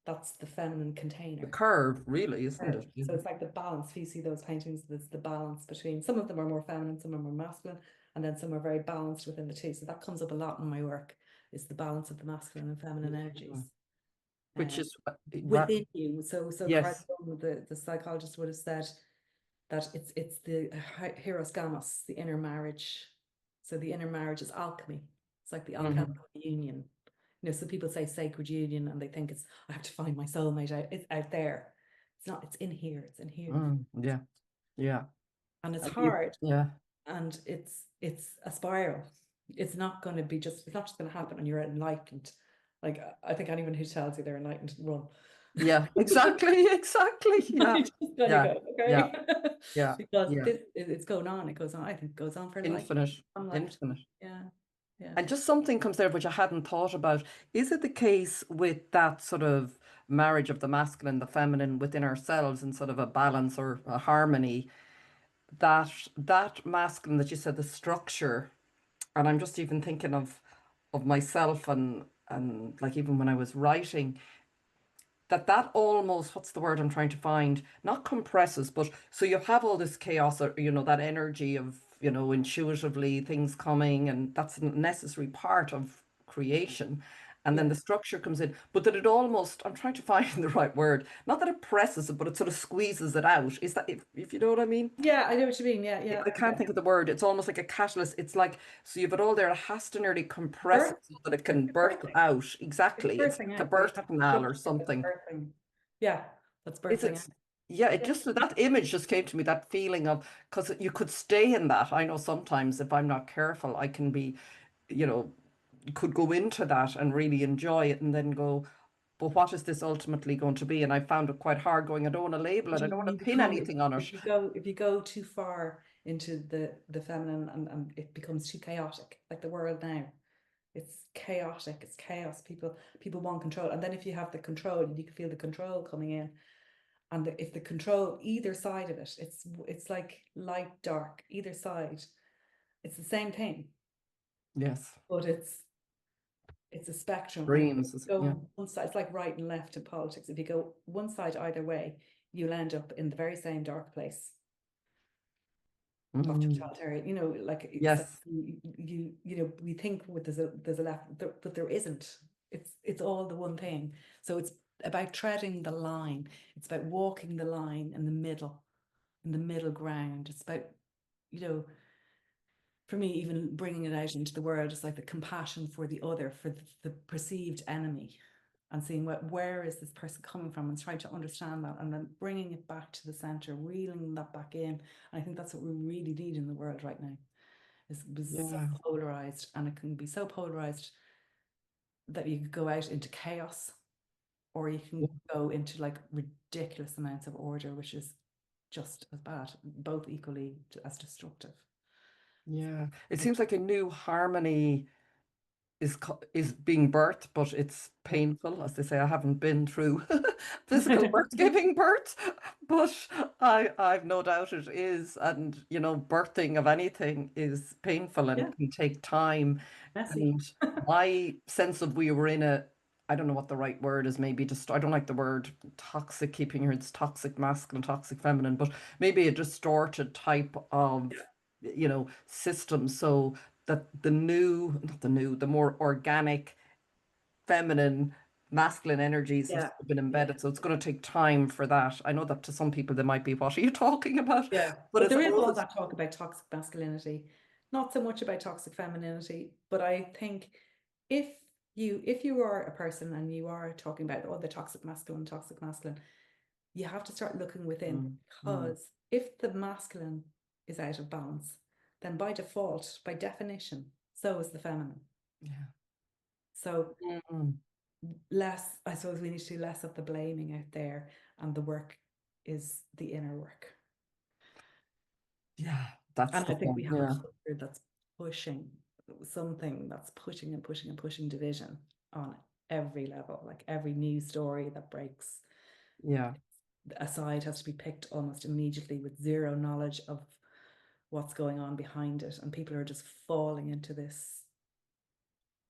that's the feminine The container. curve, really, isn't Curve. it? So it's like the balance. If you see those paintings, there's the balance between some of them are more feminine, some are more masculine, and then some are very balanced within the two. So that comes up a lot in my work, is the balance of the masculine and feminine Yeah. energies. which is within you. So Carl yes. Jung, the psychologist, would have said that it's the hieros gamos, the inner marriage. So the inner marriage is alchemy. It's like the alchemical union. So people say sacred union and they think it's, I have to find my soulmate it's out there. It's not, it's in here. It's in here. Yeah. Yeah. And it's hard. Yeah. And it's a spiral. It's not going to be it's not just going to happen and you're enlightened. Like, I think anyone who tells you they're enlightened, run. Yeah, exactly. Yeah. Just let it go, okay? Yeah. Because it's going on. It goes on. I think it goes on for Infinite. lifetime. Yeah. Yeah. And just something comes there which I hadn't thought about. Is it the case with that sort of marriage of the masculine, the feminine within ourselves in sort of a balance or a harmony, that that masculine that you said, the structure, and I'm just even thinking of myself and like even when I was writing, that almost, what's the word I'm trying to find, not compresses, but so you have all this chaos or that energy of intuitively things coming, and that's a necessary part of creation, and then the structure comes in, but that it almost, I'm trying to find the right word, not that it presses it, but it sort of squeezes it out. Is that, if you know what I mean? Yeah, I know what you mean. Yeah. I can't think of the word. It's almost like a catalyst. It's like, so you've it all there. It has to nearly compress Birth. it so that it It's can birth birthing. out. It's Exactly. It's birthing like a out. So you birth have canal or structure that's something. birthing. Yeah, that's Is birthing it? out. Yeah, it Yeah. just, that image just came to me, that feeling of, because you could stay in that. I know sometimes if I'm not careful, I can be, you know, could go into that and really enjoy it and then go, but what is this ultimately going to be? And I found it quite hard going, I don't want to label it, I don't want You to pin become, anything on it. if you go too far into the feminine and it becomes too chaotic, like the world now. It's chaotic, it's chaos. People want control. And then if you have the control, you can feel the control coming in. And if the control, either side of it, it's like light, dark, either side. It's the same thing, Yes. but it's a spectrum. And if you Dreams. Yeah. go one side, it's like right and left in politics. If you go one side either way, you'll end up in the very same dark place. Of totalitarian, like it's like Yes. we think there's a left, but there isn't. It's all the one thing. So it's about treading the line. It's about walking the line in the middle ground. It's about, for me, even bringing it out into the world, it's like the compassion for the other, for the perceived enemy, and seeing where is this person coming from, and trying to understand that, and then bringing it back to the center, reeling that back in. And I think that's what we really need in the world right now. It's so Yeah. polarized, and it can be so polarized that you could go out into chaos, or you can go into like ridiculous amounts of order, which is just as bad, both equally as destructive. Yeah. It seems like a new harmony is being birthed, but it's painful, as they say. I haven't been through physical birth, giving birth, but I've no doubt it is. And birthing of anything is painful Yeah, and can take time. messy. And my sense of, we were in a, I don't know what the right word is, maybe just, I don't like the word toxic, keeping here, it's toxic masculine, toxic feminine, but maybe a distorted type of, system. So that the new, not the new, the more organic, feminine, masculine energies have Yeah, sort of been yeah. embedded. So it's going to take time for that. I know that to some people they might be, what are you talking about? Yeah, But but I there is suppose all it's, that talk about toxic masculinity, not so much about toxic femininity. But I think if you are a person and you are talking about the toxic masculine, you have to start looking within, mm, mm, because if the masculine is out of balance, then by default, by definition, so is the feminine. yeah. So Mm, I suppose we need to do less of the blaming out there, and the work is the inner work. yeah, that's And I the think one. we have a Yeah. culture that's pushing something, that's pushing and pushing and pushing division on every level. Like every news story that breaks, Yeah. a side has to be picked almost immediately with zero knowledge of what's going on behind it. And people are just falling into this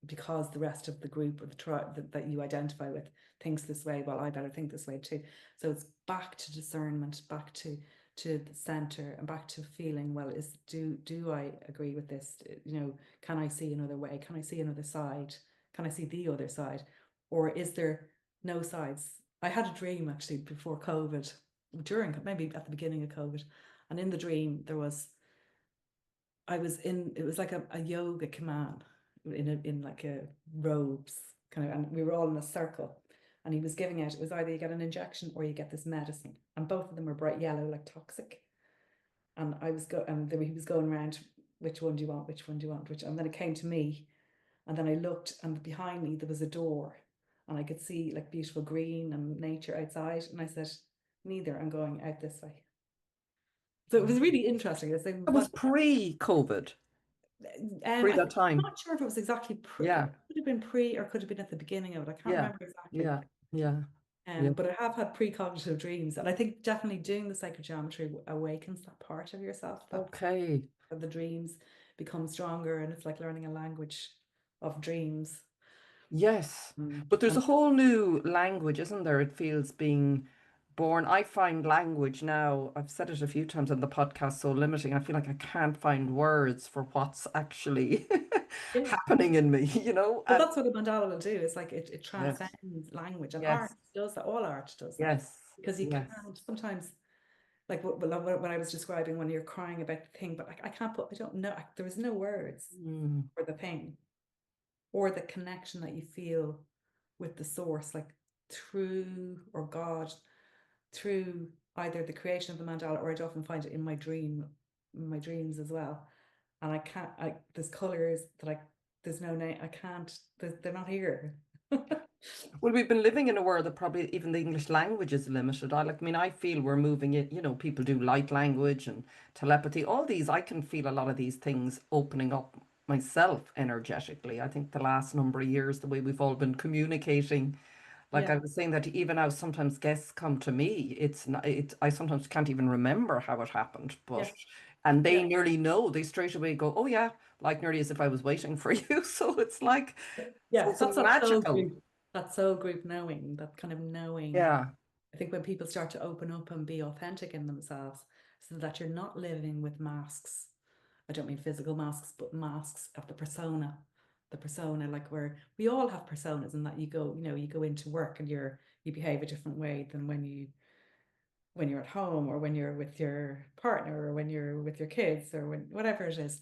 because the rest of the group or the tribe that you identify with thinks this way. Well, I better think this way too. So it's back to discernment, back to the center, and back to feeling, well, do I agree with this? Can I see another way? Can I see another side? Can I see the other side? Or is there no sides. I had a dream actually before COVID, maybe at the beginning of COVID, and in the dream it was like a yoga command in like a robes kind of, and we were all in a circle, and he was giving out, it was either you get an injection or you get this medicine, and both of them were bright yellow, like toxic. And he was going around, which one do you want, which one do you want, which, and then it came to me, and then I looked, and behind me there was a door, and I could see like beautiful green and nature outside, and I said, neither, I'm going out this way. So it was really interesting. It's like, It was pre-COVID, pre I'm that time. not sure if it was exactly Yeah, it could have been pre or could have been at the beginning of it. I can't yeah, remember exactly. yeah, yeah, yeah. But I have had precognitive dreams, and I think definitely doing the sacred geometry awakens that part of yourself. That Okay. of the dreams become stronger, and it's like learning a language of dreams. Yes, but there's a And whole new language, isn't there? It feels being born. I find language now, I've said it a few times on the podcast, so limiting. I feel like I can't find words for what's actually yeah, happening in me, you know? but And that's what a mandala will do. It's like it yes, transcends language, and art yes, does that. All art does that, yes, because you can't yes. sometimes, like what I was describing when you're crying about the thing, but I can't I don't know, there was no words Mm, for the thing or the connection that you feel with the source, like through, or God, through either the creation of the mandala, or I'd often find it in my dreams as well. And I can't, there's colors that there's no name, I can't, they're not here. well, we've been living in a world that probably even the English language is limited. I mean, I feel we're moving it, people do light language and telepathy, all these, I can feel a lot of these things opening up myself energetically. I think the last number of years, the way we've all been communicating, like I Yeah, was saying that even now, sometimes guests come to me, it's not, I sometimes can't even remember how it happened, yeah, and yeah. they nearly know, they straight away go, oh yeah, like nearly as if I was waiting for you. So it's like, so Yeah, it's a that's that soul magical. group, that soul group knowing, that kind of knowing. Yeah. I think when people start to open up and be authentic in themselves, so that you're not living with masks. I don't mean physical masks, but masks of the persona. The persona, like where we all have personas, and that you go into work and you behave a different way than when you're at home, or when you're with your partner, or when you're with your kids, or when whatever it is.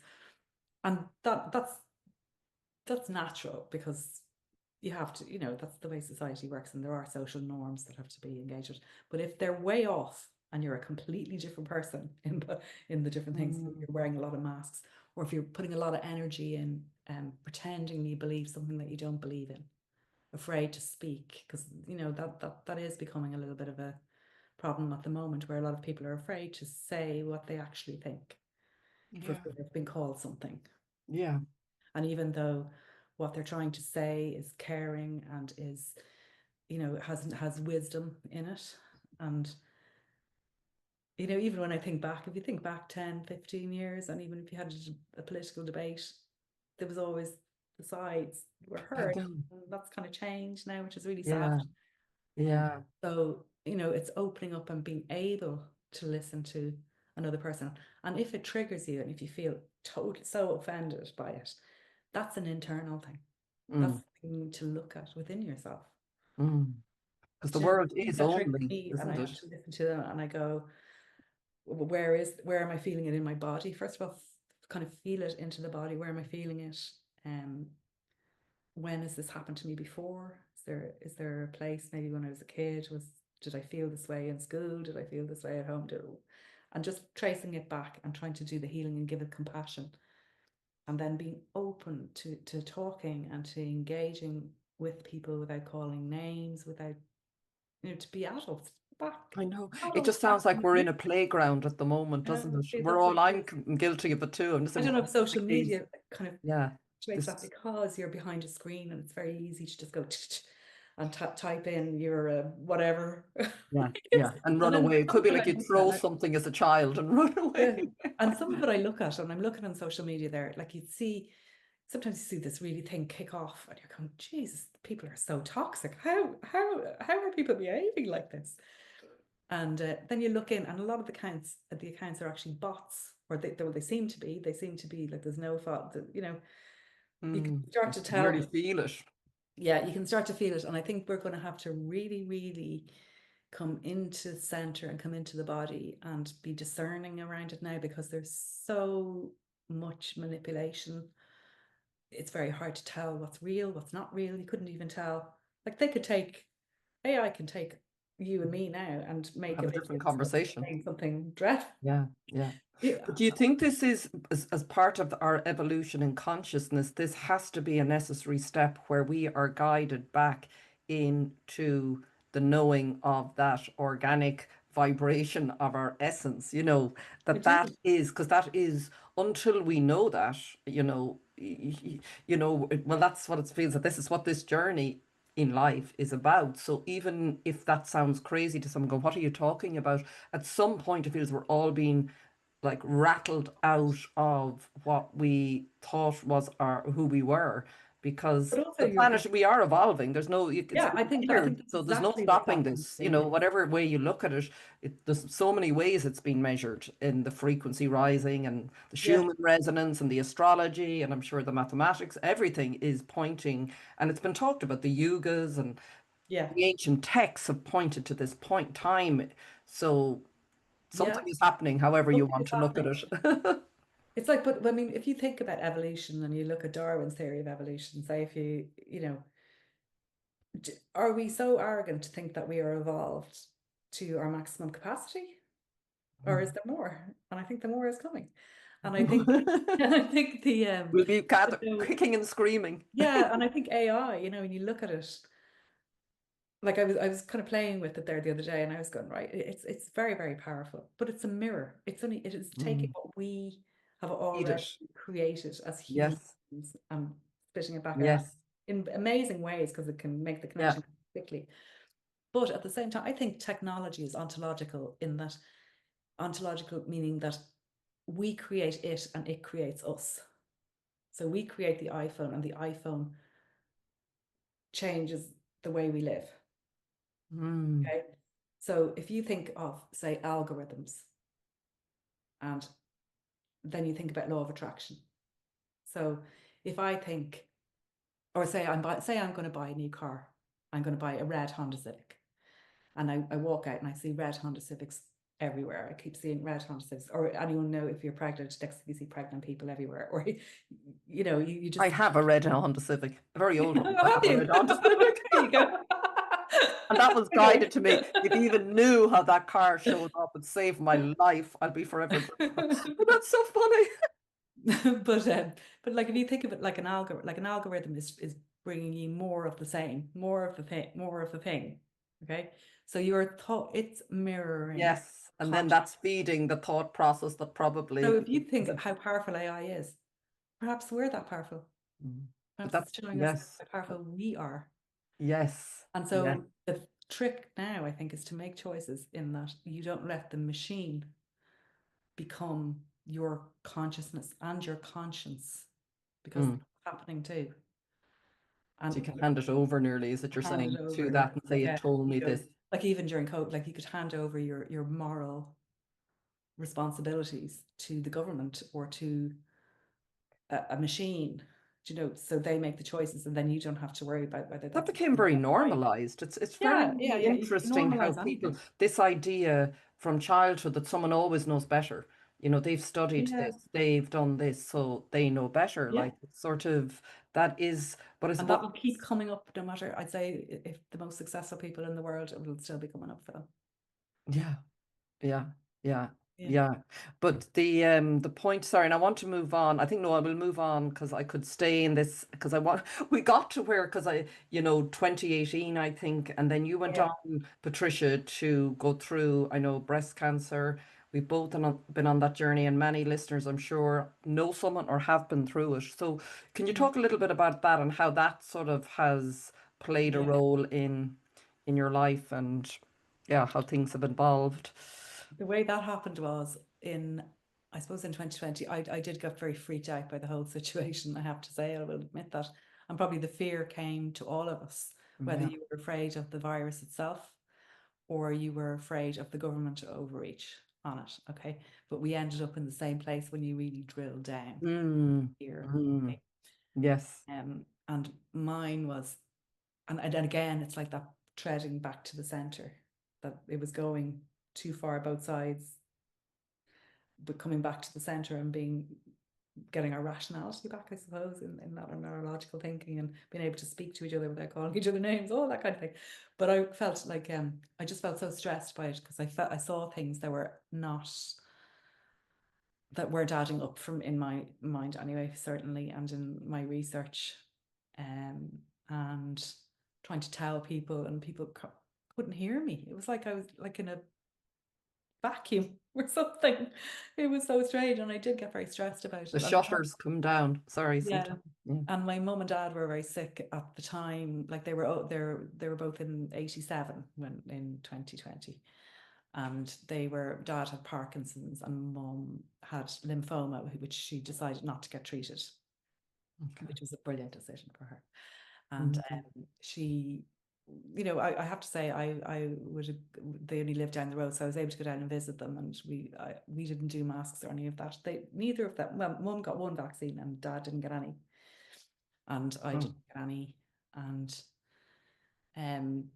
And that's natural, because you have to, that's the way society works, and there are social norms that have to be engaged with. But if they're way off, and you're a completely different person in the different things, Mm, you're wearing a lot of masks, or if you're putting a lot of energy in pretending you believe something that you don't believe in, afraid to speak, because that is becoming a little bit of a problem at the moment, where a lot of people are afraid to say what they actually think for yeah. fear of being called something. Yeah. And even though what they're trying to say is caring, and is, has wisdom in it. And, even when I think back, if you think back 10, 15 years, and even if you had a political debate, there was always the sides were I heard. know. And that's kind of changed now, which is really sad. Yeah. And Yeah. so, it's opening up and being able to listen to another person. And if it triggers you, and if you feel totally so offended by it, that's an internal thing. That's Mm, something you need to look at within yourself. mm. Because the Do you know, world things is that trigger only, me, and I isn't it? have to listen to them, and I go, where am I feeling it in my body? First of all, kind of feel it into the body. Where am I feeling it? Um, when has this happened to me before? Is there a place, maybe when I was a kid, did I feel this way in school? Did I feel this way at home? And just tracing it back and trying to do the healing and give it compassion, and then being open to talking and to engaging with people without calling names, without, to be adults back. I know. It Adults just back sounds like in we're the in a playground at the moment, doesn't it? see, We're that's what all, it is. guilty of it too. I'm just I saying, don't know if social like these, media kind of yeah, creates that, this, because you're behind a screen, and it's very easy to just go and type in your whatever. yeah, yeah, and And run then away. It some could of be it like I you look throw at, something as a child and run yeah, away. and some of it I look at, and I'm looking on social media there, like you'd see, sometimes you see this really thing kick off, and you're going, Jesus, people are so toxic. How are people behaving like this? And then you look in, and a lot of the accounts are actually bots, or they seem to be. They seem to be like there's no fault. You can Mm, start you to can really tell. feel it. Yeah, you can start to feel it. And I think we're going to have to really, really come into the center and come into the body and be discerning around it now, because there's so much manipulation. It's very hard to tell what's real, what's not real. You couldn't even tell. Like AI can take you and me now and make Have a a video different conversation. saying something dreadful. Yeah, yeah. Yeah. But do you think this is, as part of our evolution in consciousness, this has to be a necessary step where we are guided back into the knowing of that organic vibration of our essence, I that do. that is, because that is, until we know that, well, that's what it feels that this is what this journey in life is about. So even if that sounds crazy to someone, go, what are you talking about? At some point, it feels we're all being like rattled out of what we thought was our who we were, because But also the you're planet, we are evolving. There's no, it's yeah, I here, think that's so there's no exactly what's stopping happening this. in Whatever way you look at it, there's so many ways it's been measured in the frequency rising and the yeah, Schumann resonance and the astrology, and I'm sure the mathematics. Everything is pointing, and it's been talked about. The yugas and yeah, the ancient texts have pointed to this point in time. So yeah. something is happening, however you Something want is to look at happening. it. It's like, but I mean, if you think about evolution and you look at Darwin's theory of evolution, say if you know, are we so arrogant to think that we are evolved to our maximum capacity, or is there more? And I think the more is coming. And I think, and I think We'll be you know, kicking and screaming. yeah, and I think AI, when you look at it, like I was kind of playing with it there the other day, and I was going, right, it's very, very powerful, but it's a mirror. It is taking Mm. what we have Eat already it. created as humans Yes. and spitting it back around Yes. in amazing ways, because it can make the Yeah. connection quickly. But at the same time, I think technology is ontological, in that ontological meaning that we create it and it creates us. So we create the iPhone and the iPhone changes the way we live. Mm. Okay. So if you think of, say, algorithms, and then you think about law of attraction. So if I think, or say I'm going to buy a new car, I'm going to buy a red Honda Civic, and I walk out and I see red Honda Civics everywhere. I keep seeing red Honda Civics, or anyone know if you're pregnant, next you see pregnant people everywhere, or you I just have a red Honda Civic, a very old one. I have have a red you? Honda Civic. There you go. And that was Okay. guided to me. If you even knew how that car showed up and saved my life, I'd be forever grateful. But that's so funny. But like if you think of it like an algorithm is bringing you more of the same, more of the thing, more of the thing. Okay, so your thought, it's mirroring Yes. And then conscious. that's feeding the thought process that So probably if you is think it. how powerful AI is, perhaps we're that powerful. Mm. But Perhaps that's, it's showing us yes. how powerful we are. Yes. And Yes. so the trick now, I think, is to make choices in that you don't let the machine become your consciousness and your conscience, because Mm. that's happening too. So you And can hand it over nearly, is it you're hand it saying, to over, that and say, like it told me this. like even during COVID, like you could hand over your moral responsibilities to the government or to a machine, so they make the choices, and then you don't have to worry about whether That that's became very right. normalized. It's very Yeah, yeah, yeah. You can interesting how normalize people, anything. this idea from childhood that someone always knows better. They've studied Yeah, this, they've done this, so they know better. yeah. Like, it's sort of, that is, but I And suppose, that will keep coming up no matter, I'd say, if the most successful people in the world, it will still be coming up for them. yeah. Yeah, yeah, Yeah, yeah. But the point, sorry, and I want to move on. I think no, I will move on because I could stay in this because I want we got to where because 2018, I think, and then you went yeah. on, Patricia, to go through, I know, breast cancer. We've both been on that journey, and many listeners, I'm sure, know someone or have been through it. So can you Mm. talk a little bit about that and how that sort of has played a Yeah. role in your life and yeah, how things have evolved? The way that happened was I suppose in 2020, I did get very freaked out by the whole situation. I have to say, I will admit that. And probably the fear came to all of us, whether Yeah. you were afraid of the virus itself or you were afraid of the government overreach on it. Okay. But we ended up in the same place when you really drill down Mm, here. mm, Okay. yes. And mine was and then again, it's like that treading back to the center, that it was going too far both sides, but coming back to the center and getting our rationality back, I suppose, in that neurological thinking, and being able to speak to each other without calling each other names, all that kind of thing. But I felt like I just felt so stressed by it, because I saw things that weren't adding up, from in my mind anyway, certainly, and in my research, and trying to tell people, and people couldn't hear me. It was like I was like in a vacuum or something. It was so strange, and I did get very stressed about it. The shutters come down. Sorry, Yeah. sometimes. Yeah. And my mum and dad were very sick at the time. Like they were both in 87 when in 2020. And dad had Parkinson's and mum had lymphoma, which she decided not to get treated, Okay. which was a brilliant decision for her. And she, I have to say, they only lived down the road, so I was able to go down and visit them, and we didn't do masks or any of that. Neither of them. Well, mum got one vaccine and dad didn't get any, and I didn't get any, and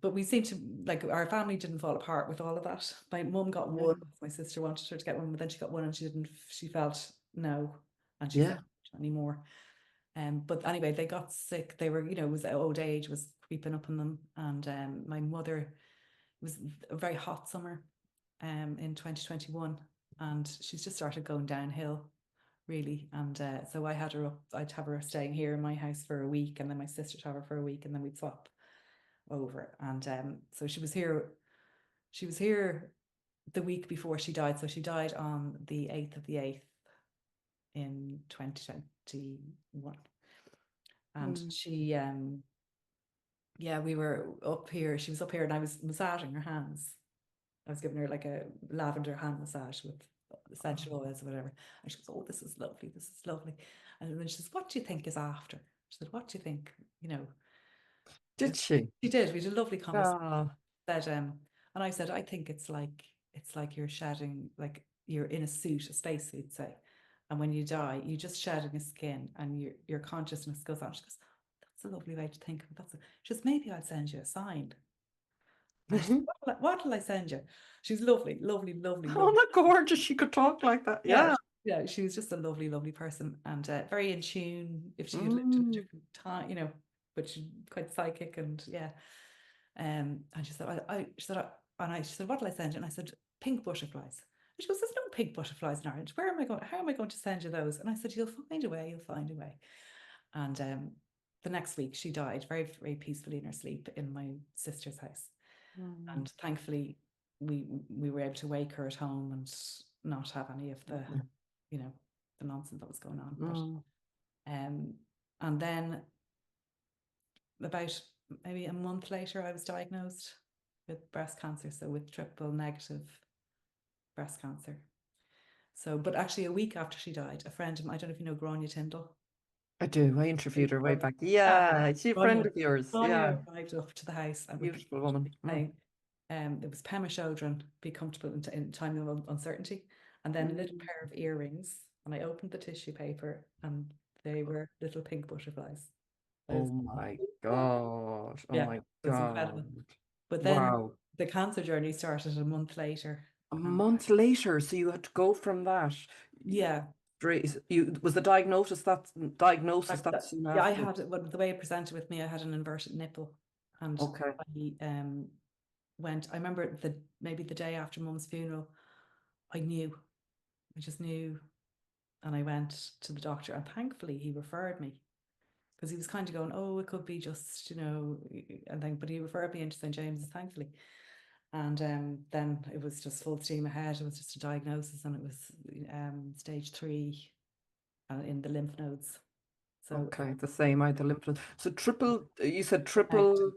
but we seemed to, like, our family didn't fall apart with all of that. My mum got one. My sister wanted her to get one, but then she got one and she didn't. She felt no, and she said anymore. But anyway, they got sick. They were, it was old age was creeping up on them, and my mother, it was a very hot summer, in 2021, and she's just started going downhill, really. And so I had her up. I'd have her staying here in my house for a week, and then my sister to have her for a week, and then we'd swap over. And so she was here the week before she died. So she died on the 8th of the 8th in 2021. And she we were up here, she was up here, and I was massaging her hands. I was giving her like a lavender hand massage with essential oils or whatever, and she goes, "Oh, this is lovely, this is lovely." And then she says, "What do you think is after?" She said, "What do you think?" Did she? She did. We did a lovely conversation. And I said, "I think it's like you're shedding, like you're in a suit, a spacesuit, say, and when you die, you just shedding a skin, and your consciousness goes on." She goes, "That's a lovely way to think of it." She says, "Maybe I'll send you a sign." Said, what will I send you? She's lovely, lovely, lovely, lovely. Oh, not gorgeous. She could talk like that. Yeah. Yeah, she was just a lovely, lovely person, and very in tune. If she had lived in a different time, but she's quite psychic, and and she said, she said, "What will I send you?" And I said, "Pink butterflies." And she goes, "There's no pink butterflies in Ireland. Where am I going? How am I going to send you those?" And I said, "You'll find a way. You'll find a way." And the next week she died very, very peacefully in her sleep in my sister's house. And thankfully we were able to wake her at home and not have any of the the nonsense that was going on. But and then about maybe a month later I was diagnosed with breast cancer, so with triple negative breast cancer. So, but actually a week after she died, a friend of mine, I don't know if you know Grania Tyndall. I do. I interviewed her way back. Yeah, she's a friend of yours. Grania arrived up to the house. And beautiful woman. It was Pema Chodron, be comfortable in time of uncertainty, and then a little pair of earrings. And I opened the tissue paper, and they were little pink butterflies. Oh my gosh! Oh my God! But then the cancer journey started a month later. A month later, so you had to go from that. Yeah. Was the diagnosis that soon after? Yeah, I had, well, the way it presented with me, I had an inverted nipple, and I went. I remember maybe the day after Mum's funeral, I just knew, and I went to the doctor, and thankfully he referred me, because he was kind of going, "Oh, it could be just, and then," but he referred me into St. James's, thankfully. And then it was just full steam ahead. It was just a diagnosis, and it was stage 3 in the lymph nodes. So the same. I had the lymph nodes. So you said triple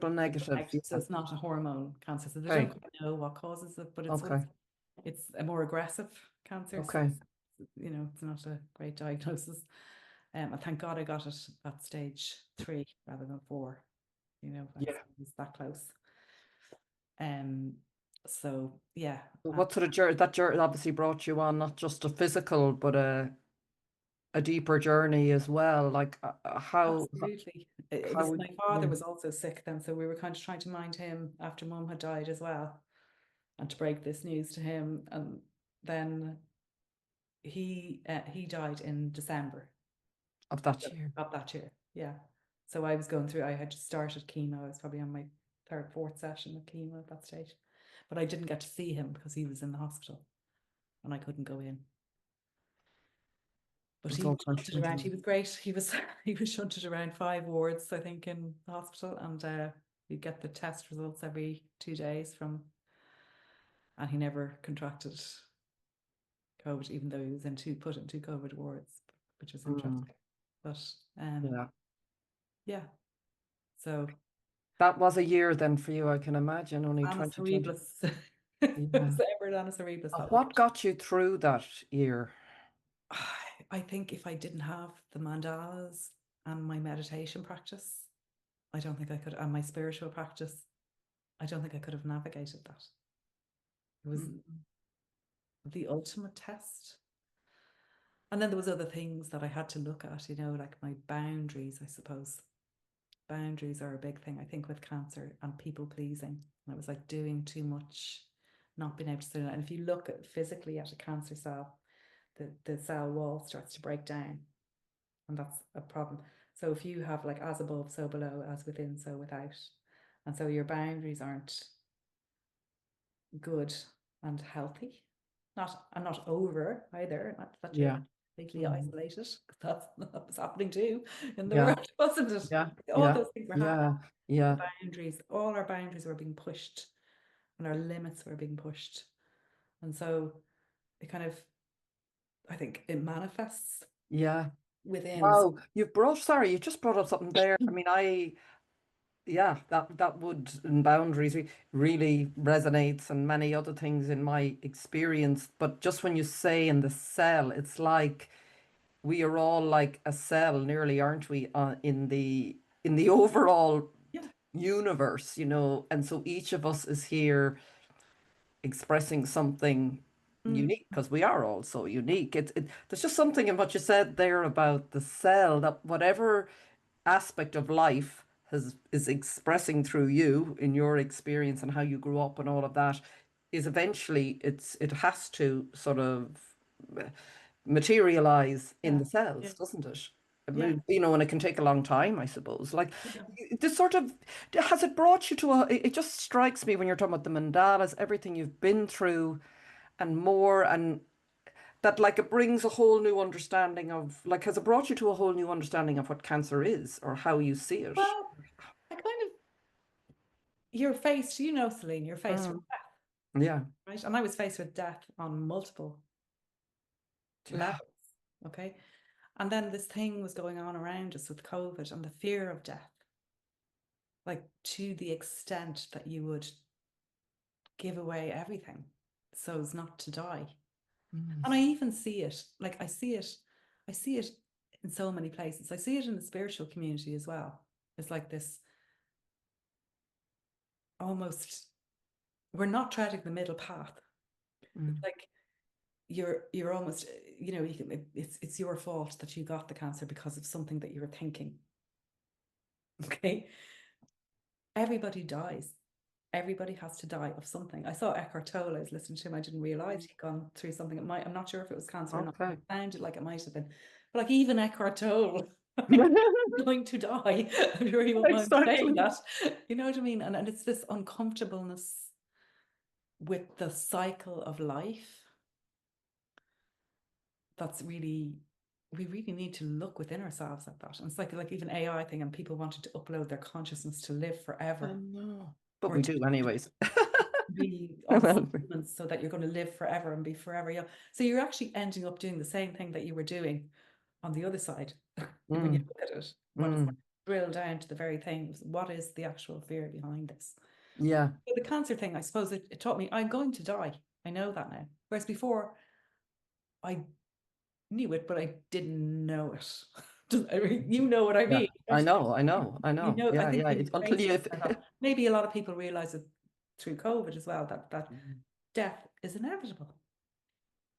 negative. So it's not a hormone cancer. So they don't quite know what causes it, but it's a more aggressive cancer. Okay. So, it's not a great diagnosis. And thank God I got it at stage 3 rather than 4. It's that close. So yeah. What sort of journey? That journey obviously brought you on not just a physical, but a deeper journey as well. Like how? Absolutely. My father was also sick then, so we were kind of trying to mind him after Mum had died as well, and to break this news to him. And then he died in December of that year. Yeah. So I was going through, I had just started chemo. I was probably on my third, fourth session of chemo at that stage, but I didn't get to see him because he was in the hospital and I couldn't go in. But he was shunted around. He was great. He was shunted around 5 wards, I think, in the hospital, and you get the test results every 2 days and he never contracted COVID, even though he was put into COVID wards, which was interesting. But yeah. So that was a year then for you, I can imagine. Only 2020. What got you through that year? I think if I didn't have the mandalas and my meditation practice, I don't think I could, and my spiritual practice, I don't think I could have navigated that. It was the ultimate test. And then there was other things that I had to look at, like my boundaries, I suppose. Boundaries are a big thing, I think, with cancer, and people pleasing. And it was like doing too much, not being able to sit. And if you look physically at a cancer cell, the cell wall starts to break down, and that's a problem. So if you have like as above, so below, as within, so without, and so your boundaries aren't good and healthy, not over either, not that you're completely isolated, because that was happening too in the world, wasn't it? All those things were happening. Boundaries, all our boundaries were being pushed, and our limits were being pushed, and so it kind of, I think it manifests within. Wow, you just brought up something there. I mean, that would, in boundaries, really resonates, and many other things in my experience. But just when you say in the cell, it's like we are all like a cell, nearly, aren't we? In the overall universe, and so each of us is here expressing something unique, because we are all so unique. There's just something in what you said there about the cell, that whatever aspect of life is expressing through you in your experience and how you grew up and all of that, is eventually it has to sort of materialize in the cells, doesn't it? And it can take a long time, I suppose. Like, this sort of, has it brought you to it just strikes me when you're talking about the mandalas, everything you've been through and more, and that, like, it brings a whole new understanding of, like, has it brought you to a whole new understanding of what cancer is, or how you see it? Well, I kind of, you're faced, Celine, you're faced with death. Yeah. Right. And I was faced with death on multiple levels. Okay. And then this thing was going on around us with COVID and the fear of death, like to the extent that you would give away everything so as not to die. And I even see it, like I see it in so many places. I see it in the spiritual community as well. It's like this almost, we're not treading the middle path. It's like you're almost, it's your fault that you got the cancer because of something that you were thinking. Okay. Everybody dies. Everybody has to die of something. I saw Eckhart Tolle, I was listening to him. I didn't realize he'd gone through something. I'm not sure if it was cancer or not. It sounded like it might have been. But like, even Eckhart Tolle going to die. I'm sure he won't mind saying that. You know what I mean? And it's this uncomfortableness with the cycle of life that's really, we really need to look within ourselves at that. And it's like even AI thing, and people wanted to upload their consciousness to live forever. I know. But we do anyways. Be on supplements so that you're going to live forever and be forever young. So you're actually ending up doing the same thing that you were doing on the other side. When you look at it, but it's drill down to the very things. What is the actual fear behind this? Yeah. So the cancer thing, I suppose it taught me I'm going to die. I know that now. Whereas before, I knew it, but I didn't know it. You know what I mean? I know. I think until you maybe a lot of people realize it through COVID as well, that death is inevitable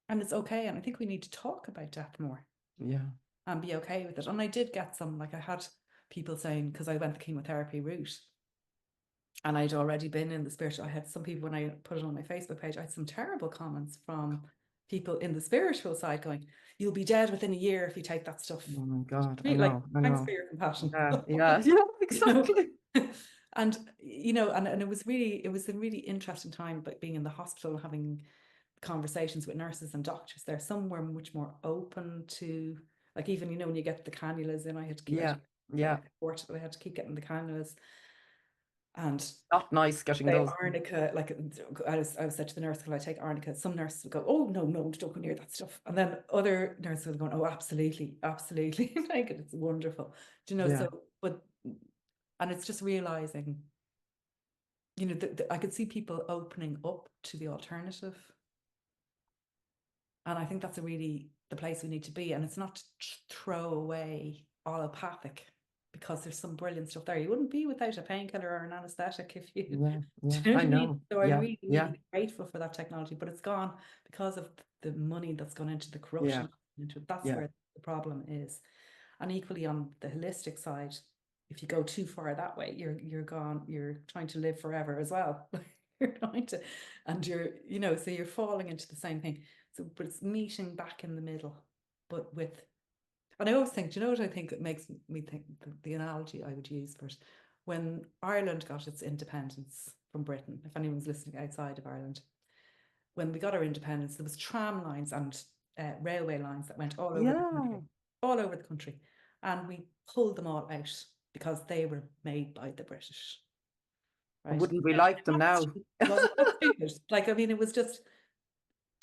and it's okay. And I think we need to talk about death more. Yeah. And be okay with it. And I did get some, like, I had people saying, because I went the chemotherapy route and I'd already been in the spiritual, I had some people, when I put it on my Facebook page, I had some terrible comments from people in the spiritual side going, you'll be dead within a year if you take that stuff. Oh my God, I Like, know, I thanks know. for your compassion. Yeah, yeah, yeah, exactly. And and it was a really interesting time, but being in the hospital, having conversations with nurses and doctors there. Some were much more open to, like, even when you get the cannulas in, I had to keep Yeah. I had to keep getting the cannulas. And Not nice getting say those. arnica, like I was said to the nurse, "Can I take arnica?" Some nurses would go, "Oh no, don't go near that stuff," and then other nurses would go, "Oh, absolutely, absolutely, like it's wonderful." Yeah. So, and it's just realizing, I could see people opening up to the alternative, and I think that's the place we need to be. And it's not to throw away allopathic, because there's some brilliant stuff there. You wouldn't be without a painkiller or an anesthetic if you, Yeah, do yeah, you know I what I mean? know. So I'm Yeah, really, yeah, really grateful for that technology, but it's gone because of the money that's gone into the yeah, corruption into it. That's yeah, where the problem is. And equally on the holistic side, if you go too far that way, you're gone, you're trying to live forever as well. You're trying to, and so you're falling into the same thing. So, but it's meeting back in the middle, but with, and I always think, do you know what I think it makes me think, the analogy I would use for it? When Ireland got its independence from Britain, if anyone's listening outside of Ireland, when we got our independence, there was tram lines and railway lines that went yeah. all over the country, and we pulled them all out because they were made by the British, right? Wouldn't we like them now? Wasn't that stupid? Like, I mean, it was just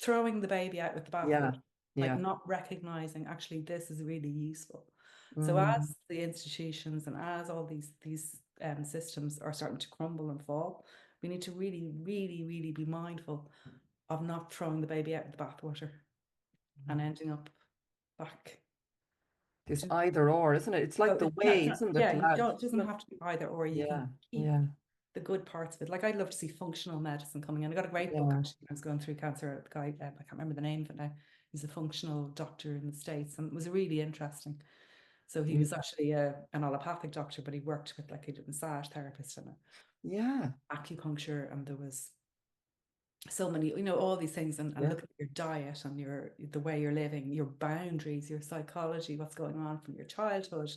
throwing the baby out with the Yeah, bathwater, like yeah. not recognizing actually this is really useful. So Mm, as the institutions and as all these systems are starting to crumble and fall, we need to really, really, really be mindful of not throwing the baby out with the bathwater and ending up back it's to, either or, isn't it? It's like the way, isn't it, yeah, lad? it doesn't have to be either or. You Yeah, can keep yeah, the good parts of it. Like, I'd love to see functional medicine coming in. I got a great book, yeah, actually. I was going through cancer. The guy, I can't remember the name of it now. He's a functional doctor in the States, and it was really interesting. So he yeah, was actually an allopathic doctor, but he worked with, like, a massage therapist and yeah, acupuncture, and there was so many, all these things, and yeah. looking at your diet and the way you're living, your boundaries, your psychology, what's going on from your childhood,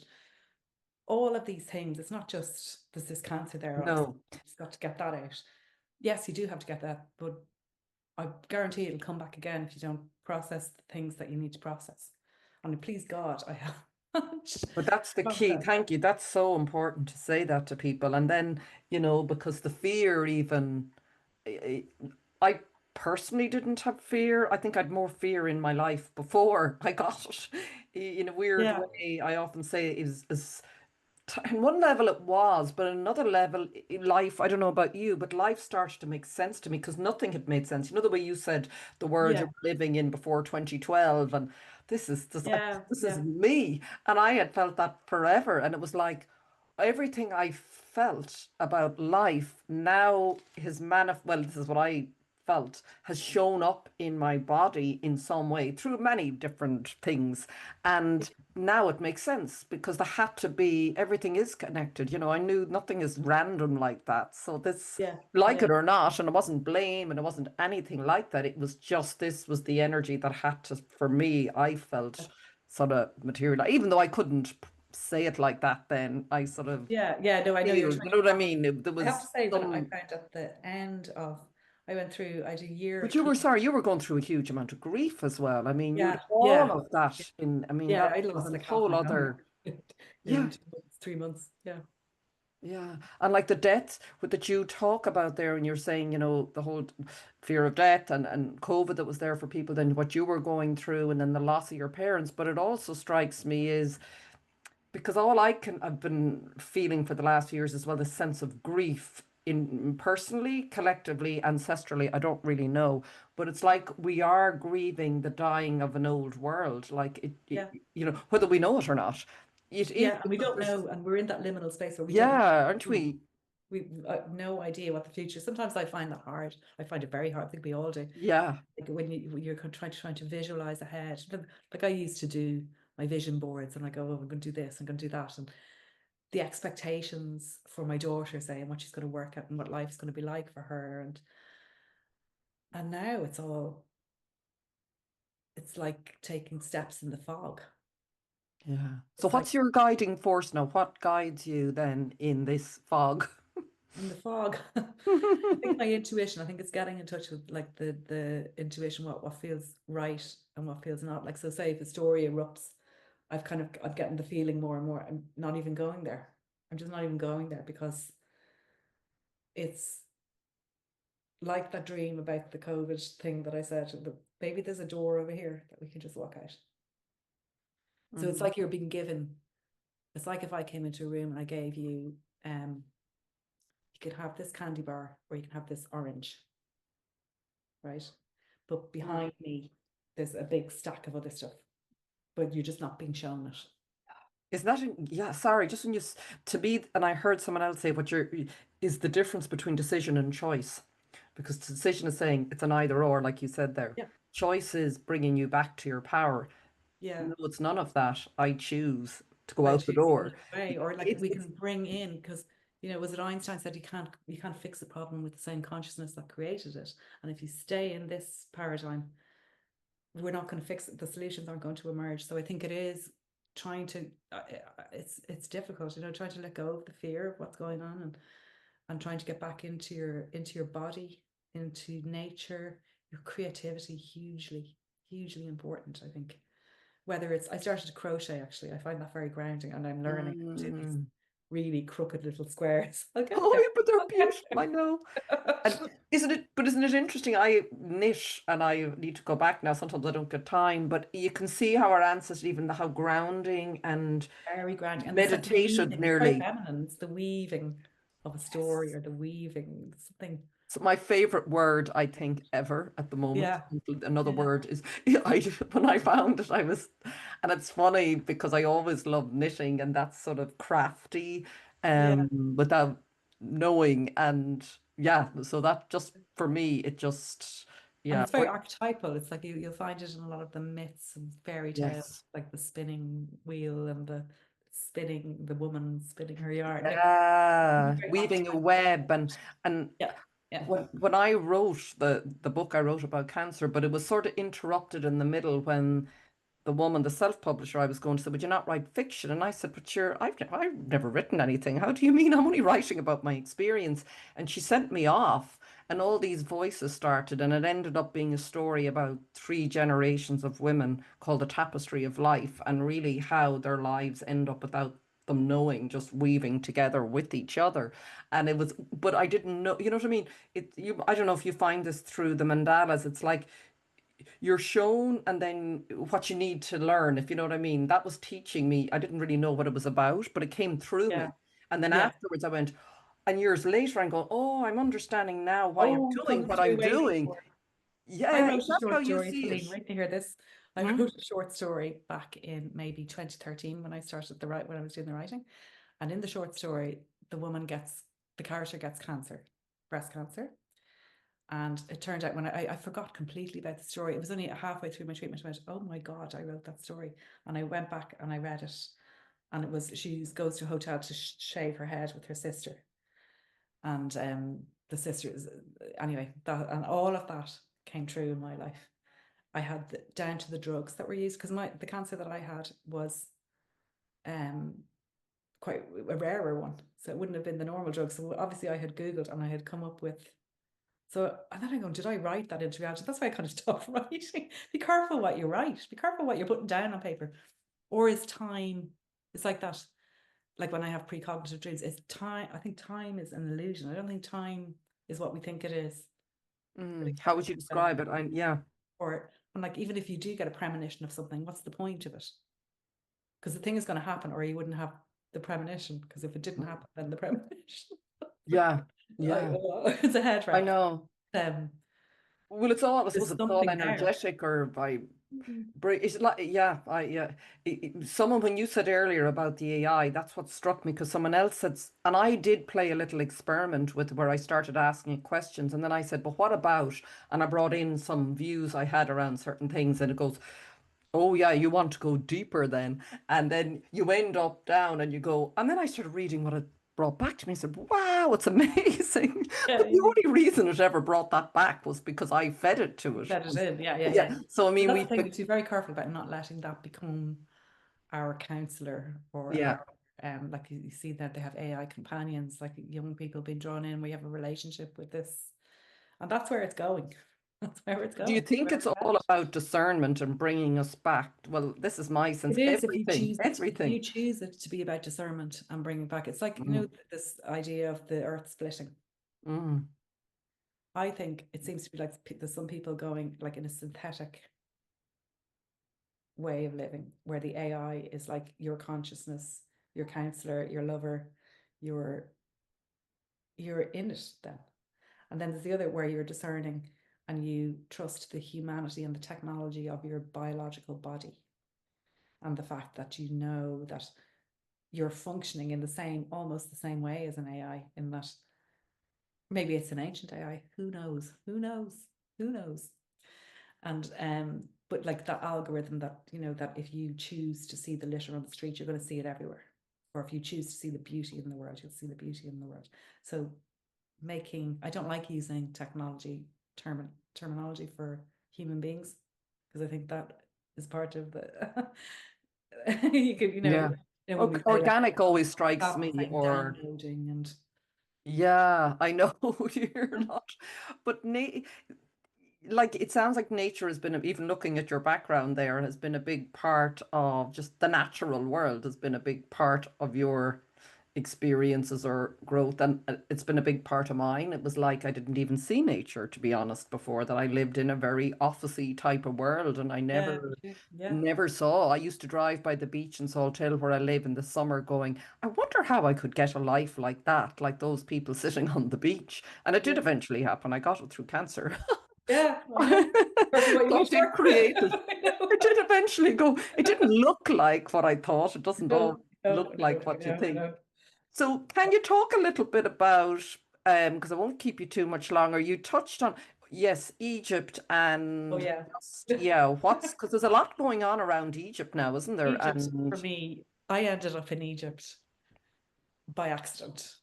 all of these things. It's not just there's this cancer there, No, you've just got to get that out. Yes, you do have to get that, but I guarantee it'll come back again if you don't process the things that you need to process. And please God, I have but that's the key. processed. Thank you. That's so important to say that to people. And then, because the fear even, I I personally didn't have fear. I think I'd more fear in my life before I got it. In a weird Yeah, way, I often say is in one level it was, but in another level, life, I don't know about you, but life started to make sense to me because nothing had made sense. You know, the way you said the world you yeah, were living in before 2012, and yeah, this is yeah, me. And I had felt that forever. And it was like everything I felt about life now well, this is what I felt has shown up in my body in some way through many different things. And now it makes sense because there had to be, everything is connected. I knew nothing is random like that. So this, yeah, like yeah, it or not, and it wasn't blame and it wasn't anything like that. It was just, this was the energy that had to, for me, I felt sort of material, even though I couldn't say it like that then. I sort of yeah, yeah. No, I know you're feel, trying you know what I to. mean? There I have to was say, when I some, found at the end of, I went through, I had a year but of you were chemo. sorry, you were going through a huge amount of grief as well. I mean, you had Yeah, all yeah, of that in, I mean, yeah. that I was lost a like half whole my family other, in yeah, 2 months, 3 months. Yeah, yeah. And like the deaths that you talk about there, and you're saying, the whole fear of death and COVID that was there for people, then what you were going through, and then the loss of your parents. But it also strikes me is because I've been feeling for the last few years as well, the sense of grief in personally, collectively, ancestrally, I don't really know, but it's like we are grieving the dying of an old world, like yeah, whether we know it or not, it is yeah. And we because don't know, and we're in that liminal space where we don't yeah, aren't know. we? We have no idea what the future. Sometimes I find that hard. I find it very hard. I think we all do. Yeah, Like, when you're trying to visualize ahead. Like, I used to do my vision boards, and I go, oh, I'm going to do this, I'm going to do that, and the expectations for my daughter, say, and what she's going to work at and what life's going to be like for her. And now it's like taking steps in the fog. Yeah. So It's like what's your guiding force now? What guides you then in this fog? in the fog. I think my intuition, I think it's getting in touch with like the intuition, what feels right and what feels not. Like, so say if a story erupts, I'm getting the feeling more and more. I'm not even going there. I'm just not even going there because it's like that dream about the COVID thing that I said, maybe there's a door over here that we can just walk out. So it's Mm. like you're being given, it's like if I came into a room and I gave you, you could have this candy bar or you can have this orange, right? But Mm. behind me, there's a big stack of other stuff, but you're just not being shown it. Is that, yeah, sorry, just when to me, and I heard someone else say is the difference between decision and choice. Because decision is saying it's an either or, like you said there. Yeah. Choice is bringing you back to your power. Yeah. No, it's none of that. I choose to go I out the choose door. another way, or like we It's can bring in, because was it Einstein said you can't fix a problem with the same consciousness that created it, and if you stay in this paradigm, we're not going to fix it. The solutions aren't going to emerge. So I think it is trying to. It's difficult, trying to let go of the fear of what's going on and trying to get back into your body, into nature, your creativity, hugely important. I think whether it's I started to crochet actually. I find that very grounding, and I'm learning to do these mm. really crooked little squares. I'll get Oh, there. yeah, but they're I'll beautiful. I know. And get isn't it interesting? I knit and I need to go back now. Sometimes I don't get time, but you can see how our ancestors, even how grounding and very grounding. And it's like the meditative weaving, it's very nearly. feminine. It's the weaving of a story Yes. or the weaving something. So my favorite word, I think, ever at the moment. Yeah, Another yeah, word is I when I found it, I was, and it's funny because I always loved knitting and that's sort of crafty, yeah. without knowing. And yeah, so that just for me, it just, And yeah, it's very archetypal. It's like you'll find it in a lot of the myths and fairy tales, yes, like the spinning wheel and the woman spinning her yarn. Like yeah, very weaving a archetypal. web and Yeah, yeah, when I wrote the book I wrote about cancer, but it was sort of interrupted in the middle when the woman, the self-publisher I was going to say, would you not write fiction? And I said, but I've never written anything. How do you mean? I'm only writing about my experience. And she sent me off, and all these voices started, and it ended up being a story about three generations of women called The Tapestry of Life, and really how their lives end up without them knowing, just weaving together with each other. And it was, but I didn't know, you know what I mean? I don't know if you find this through the mandalas. It's like you're shown and then what you need to learn, if you know what I mean. That was teaching me. I didn't really know what it was about, but it came through yeah, me. And then yeah. afterwards I went, and years later I'm going, oh, I'm understanding now why I'm Oh, doing coming what through I'm way doing. before. I Yeah, wrote is a that how short you story, see it? Celine, wait to hear this. I Hmm? wrote a short story back in maybe 2013 when I started when I was doing the writing. And in the short story, the character gets cancer, breast cancer. And it turned out when I forgot completely about the story. It was only halfway through my treatment. I went, oh my God, I wrote that story. And I went back and I read it. And it was, she goes to a hotel to shave her head with her sister. And the sister is, anyway, that and all of that came true in my life. I had down to the drugs that were used because the cancer that I had was um quite a rarer one, so it wouldn't have been the normal drugs. So obviously I had Googled and I had come up with. So and then I'm going, did I write that into reality? That's why I kind of stopped writing. Be careful what you write. Be careful what you're putting down on paper. Or is time? It's like that. Like when I have precognitive dreams, it's time. I think time is an illusion. I don't think time is what we think it is. How would you describe it? Yeah. Or and like even if you do get a premonition of something, what's the point of it? Because the thing is going to happen, or you wouldn't have the premonition. Because if it didn't happen, then the premonition. Yeah, yeah, It's a head I wreck. know. Um, Well, it's all, I suppose there's it's all something there. energetic or by it's like, yeah, yeah. Someone, when you said earlier about the AI, that's what struck me because someone else said, and I did play a little experiment with where I started asking it questions, and then I said, but what about? And I brought in some views I had around certain things, and it goes, Oh yeah, you want to go deeper then. And then you end up down and you go, and then I started reading what it brought back to me. I said, wow, it's amazing. Yeah, But yeah, the yeah. only reason it ever brought that back was because I fed it to it. That is it. Yeah, yeah, Yeah. yeah. So I But mean that's the we thing, we have to be very careful about not letting that become our counselor or yeah. our like you see that they have AI companions, like young people being drawn in, we have a relationship with this. And that's where it's going. That's where it's Do you going. think Where it's we're all headed. about discernment and bringing us back? Well, this is my It sense. is Everything, if you everything. choose it to be about discernment and bringing back. It's like, Mm, this idea of the earth splitting. mm. I think it seems to be like there's some people going like in a synthetic way of living where the AI is like your consciousness, your counselor, your lover, your you're in it then. And then there's the other where you're discerning and you trust the humanity and the technology of your biological body and the fact that you know that you're functioning in the same, almost the same way as an AI, in that maybe it's an ancient AI. Who knows? Who knows? Who knows? And but like that algorithm that, that if you choose to see the litter on the street, you're going to see it everywhere. Or if you choose to see the beauty in the world, you'll see the beauty in the world. So I don't like using terminology for human beings, because I think that is part of the you could, Yeah. when we say like Organic always strikes stop me, saying or downloading and yeah, I know you're not, but na like it sounds like nature has been, even looking at your background there, has been a big part of just the natural world, has been a big part of your experiences or growth. And it's been a big part of mine. It was like I didn't even see nature, to be honest, before that. I lived in a very officey type of world and I yeah, never yeah, never saw. I used to drive by the beach in Salt Hill where I live in the summer going, I wonder how I could get a life like that, like those people sitting on the beach. And it did yeah, eventually happen. I got it through cancer. yeah. I know. Careful what you God wish did for. create it. I know. It did eventually go. It didn't look like what I thought. It doesn't all No, no, look no, like I what you know, I think. know. So can you talk a little bit about, because I won't keep you too much longer. You touched on, yes, Egypt Oh and yeah. just, yeah, because there's a lot going on around Egypt now, isn't there? Egypt for And me, I ended up in Egypt by accident.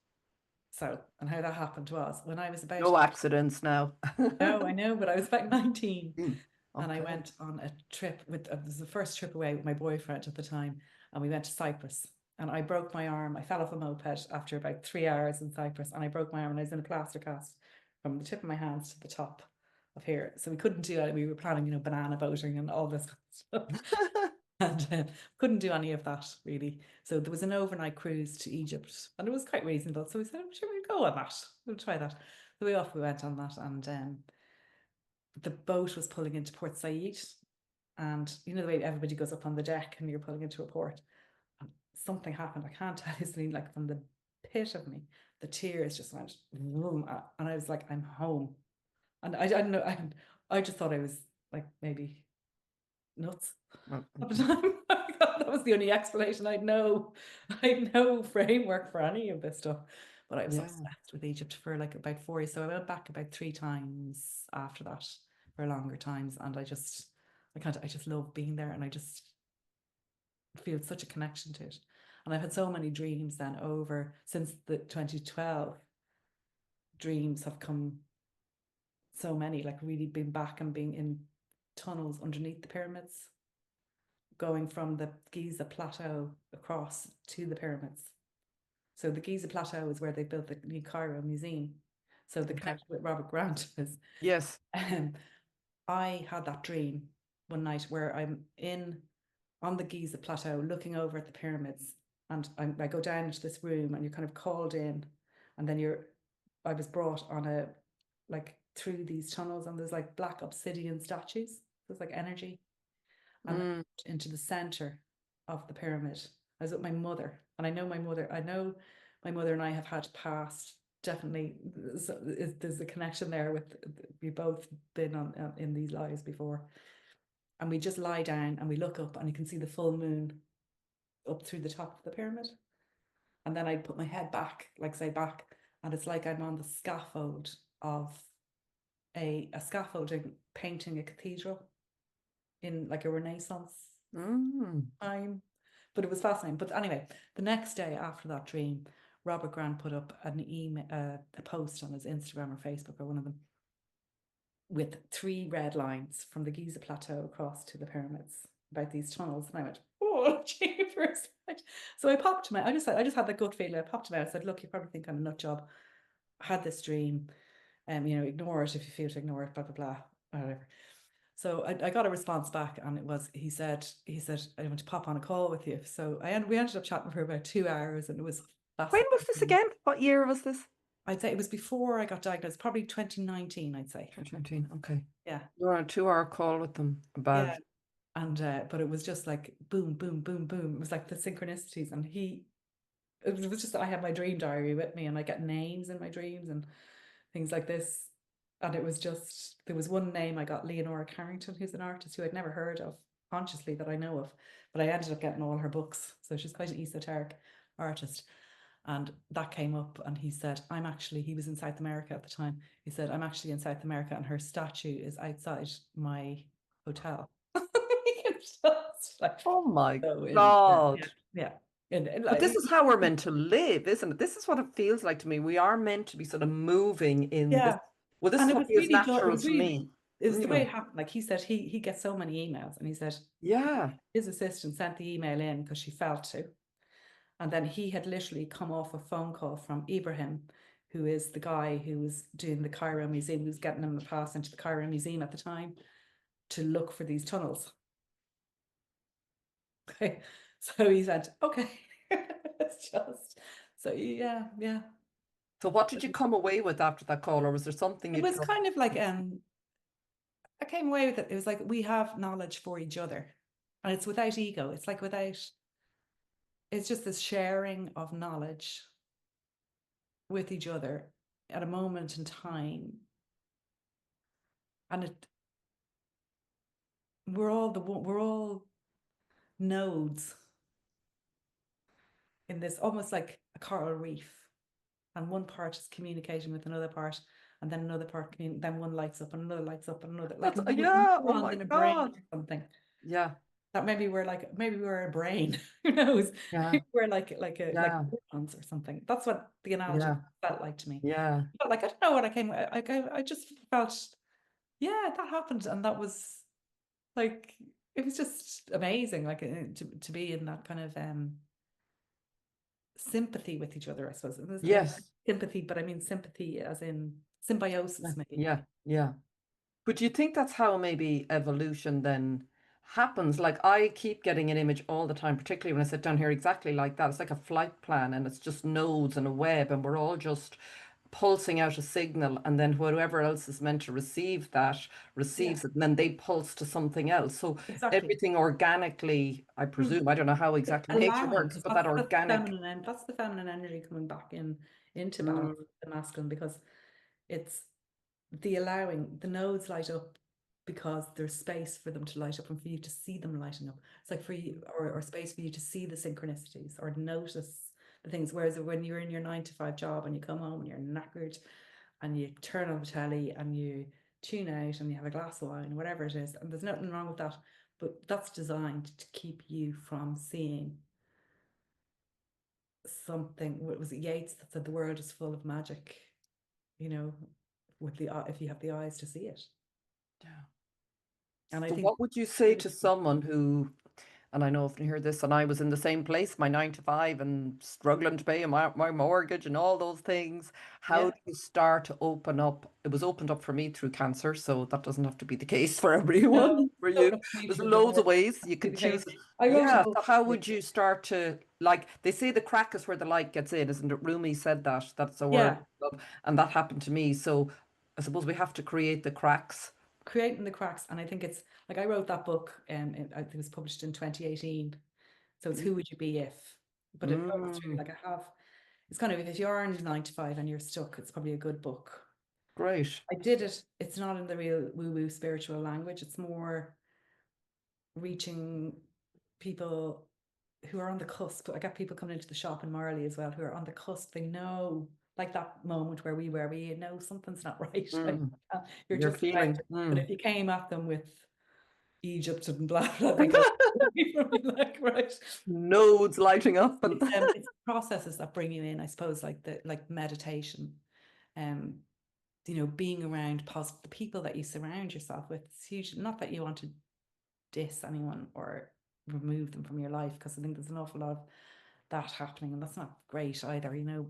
So, and how that happened was when I was about, no accidents now. no, I know, but I was about 19 Mm, and I okay. went on a trip it was the first trip away with my boyfriend at the time, and we went to Cyprus. And I broke my arm. I fell off a moped after about 3 hours in Cyprus, and I broke my arm, and I was in a plaster cast from the tip of my hands to the top of here. So we couldn't do it. We were planning, banana boating and all this kind of stuff. And couldn't do any of that really. So there was an overnight cruise to Egypt, and it was quite reasonable. So we said, "Oh, should we go on that? We'll try that." So we went on that, and the boat was pulling into Port Said, and you know the way everybody goes up on the deck and you're pulling into a port. And something happened. I can't tell you something, like from the pit of me, the tears just went vroom, and I was like, "I'm home." And I don't know. I just thought I was like maybe nuts Well, at the time. That was the only explanation I'd know. I'd no framework for any of this stuff. But I was yeah. obsessed with Egypt for like about 4 years. So I went back about 3 times after that, for longer times. And I just love being there, and I just feel such a connection to it. And I've had so many dreams then over since the 2012 dreams have come, so many, like really being back and being in tunnels underneath the pyramids, going from the Giza plateau across to the pyramids. So the Giza plateau is where they built the New Cairo Museum. So the Okay. connection with Robert Grant is, Yes. um, I had that dream one night where I'm on the Giza plateau looking over at the pyramids, and I go down into this room, and you're kind of called in, and then I was brought on like through these tunnels, and there's like black obsidian statues. There's like energy, and then Mm, into the center of the pyramid. I was with my mother, and I know my mother and I have had past, definitely. So there's a connection there with, we both been on in these lives before, and we just lie down and we look up, and you can see the full moon up through the top of the pyramid, and then I put my head back, like say back, and it's like I'm on the scaffold of a scaffolding painting a cathedral. in like a Renaissance Mm. time. But it was fascinating. But anyway, the next day after that dream, Robert Grant put up an email, a post on his Instagram or Facebook or one of them, with 3 red lines from the Giza Plateau across to the pyramids about these tunnels. And I went, oh, jeepers. So I popped him out. I just had that gut feeling. I popped him out. I said, look, you probably think I'm a nut job. I had this dream. Ignore it if you feel to ignore it, blah, blah, blah, whatever. So I got a response back, and it was, he said, I want to pop on a call with you. So we ended up chatting for about 2 hours, and it was When was this fascinating. again? What year was this? I'd say it was before I got diagnosed, probably 2019, I'd say. 2019. Okay. Yeah. You were on a 2-hour call with them about. Yeah. And but it was just like boom, boom, boom, boom. It was like the synchronicities, and it was just, I had my dream diary with me, and I get names in my dreams and things like this. And it was just, there was one name I got, Leonora Carrington, who's an artist who I'd never heard of consciously that I know of, but I ended up getting all her books. So she's quite an esoteric artist. And that came up, and he said, he was in South America at the time. He said, I'm actually in South America, and her statue is outside my hotel. It's just like, Oh my so God. yeah. And But this like, is how we're meant to live, isn't it? This is what it feels like to me. We are meant to be sort of moving in this. yeah. Well, this And is it what was feels really, natural to me. it was You the way know, it happened. Like he said, he gets so many emails, and he said yeah. his assistant sent the email in because she felt to. And then he had literally come off a phone call from Ibrahim, who is the guy who was doing the Cairo Museum, who was getting him the pass into the Cairo Museum at the time to look for these tunnels. Okay. So he said, okay. It's just, so yeah, yeah. So what did you come away with after that call, or was there something It you was took? kind of like, I came away with it. It was like, we have knowledge for each other, and it's without ego. It's like it's just this sharing of knowledge with each other at a moment in time. And we're all nodes in this, almost like a coral reef, and one part is communicating with another part, and then another part, then one lights up and another lights up and another, like That's, yeah. Oh neurons my in a brain God. or something. Yeah. That maybe we're a brain. Who knows? Yeah. We're like Yeah. neurons or something. That's what the analogy Yeah. felt like to me. Yeah. But like, I don't know what I came. I just felt, yeah, that happened, and that was like, it was just amazing, like to be in that kind of sympathy with each other, I suppose. There's like Yes. sympathy, but I mean sympathy as in symbiosis, maybe. Yeah. Yeah. But do you think that's how maybe evolution then happens? Like I keep getting an image all the time, particularly when I sit down here exactly like that. It's like a flight plan and it's just nodes and a web, and we're all just pulsing out a signal, and then whoever else is meant to receive that Yeah, receives it, and then they pulse to something else. So exactly. everything organically, I presume, I don't know how exactly nature Allowing, works, because but that that's the organic. feminine end, that's the feminine energy coming back into balance Mm, with the masculine, because it's the allowing. The nodes light up because there's space for them to light up and for you to see them lighting up. It's like for you, or space for you to see the synchronicities or notice the things. Whereas when you're in your 9 to 5 job and you come home and you're knackered and you turn on the telly and you tune out and you have a glass of wine, whatever it is, and there's nothing wrong with that, but that's designed to keep you from seeing something. What was it, Yeats that said the world is full of magic, you know, with the if you have the eyes to see it. yeah. And I So think what would you say to someone who, and I know if you hear this, and I was in the same place, my 9 to 5, and struggling to pay my mortgage and all those things. How yeah, do you start to open up? It was opened up for me through cancer, so that doesn't have to be the case for everyone. no, For open you, up to me there's through loads of divorce. ways you Be can the choose case. it. I wrote a Yeah. book. So how would you start to, like they say, the crack is where the light gets in, isn't it? Rumi said that. That's a word, Yeah, and that happened to me. So I suppose we have to create the cracks. creating the cracks. And I think it's like, I wrote that book, I think it was published in 2018. So it's Who Would You Be If? But it goes through, Mm, like, I have, it's kind of, if you're in 9 to 5 and you're stuck, it's probably a good book. great. I did it, it's not in the real woo-woo spiritual language. It's more reaching people who are on the cusp. I got people coming into the shop in Marley as well who are on the cusp. They know, like that moment where we know something's not right. Like, Mm. you're You're just about feeling. to, but if you came at them with Egypt and blah blah. They go like right. Nodes lighting up and It's processes that bring you in, I suppose, like meditation, um, being around the people that you surround yourself with. It's huge. Not that you want to diss anyone or remove them from your life, because I think there's an awful lot of that happening, and that's not great either.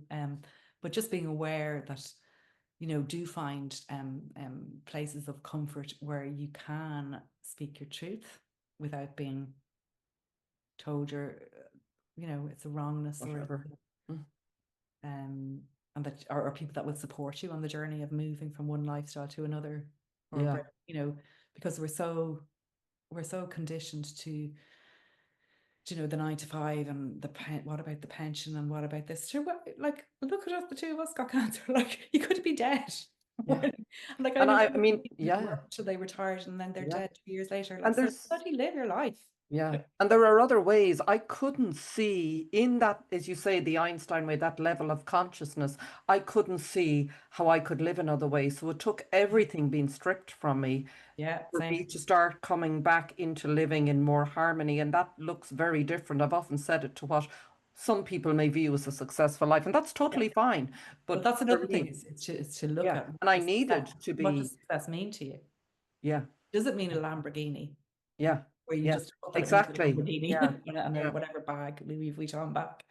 But just being aware that do find places of comfort where you can speak your truth without being told it's a wrongness, or whatever. and that are people that will support you on the journey of moving from one lifestyle to another, or Yeah. because we're so conditioned to the 9 to 5, and what about the pension, and what about this? Sure, like, look at us, the two of us got cancer. Like, you could be dead. Yeah. Like, I And know I mean, people who yeah. work till they retired and then they're Yeah. dead 2 years later. Like, And so there's bloody live your life. Yeah. And there are other ways I couldn't see in that, as you say, the Einstein way, that level of consciousness. I couldn't see how I could live another way. So it took everything being stripped from me Yeah, for same. me to start coming back into living in more harmony. And that looks very different. I've often said it to what some people may view as a successful life, and that's Yeah. totally fine. But But that's for another thing, me, is to look yeah. at And I needed to what does be, success mean to you? yeah, Does it mean a Lamborghini, yeah, where you yeah, just hope that it means a exactly. Lamborghini Yeah, and a yeah, whatever bag, Louis Vuitton bag?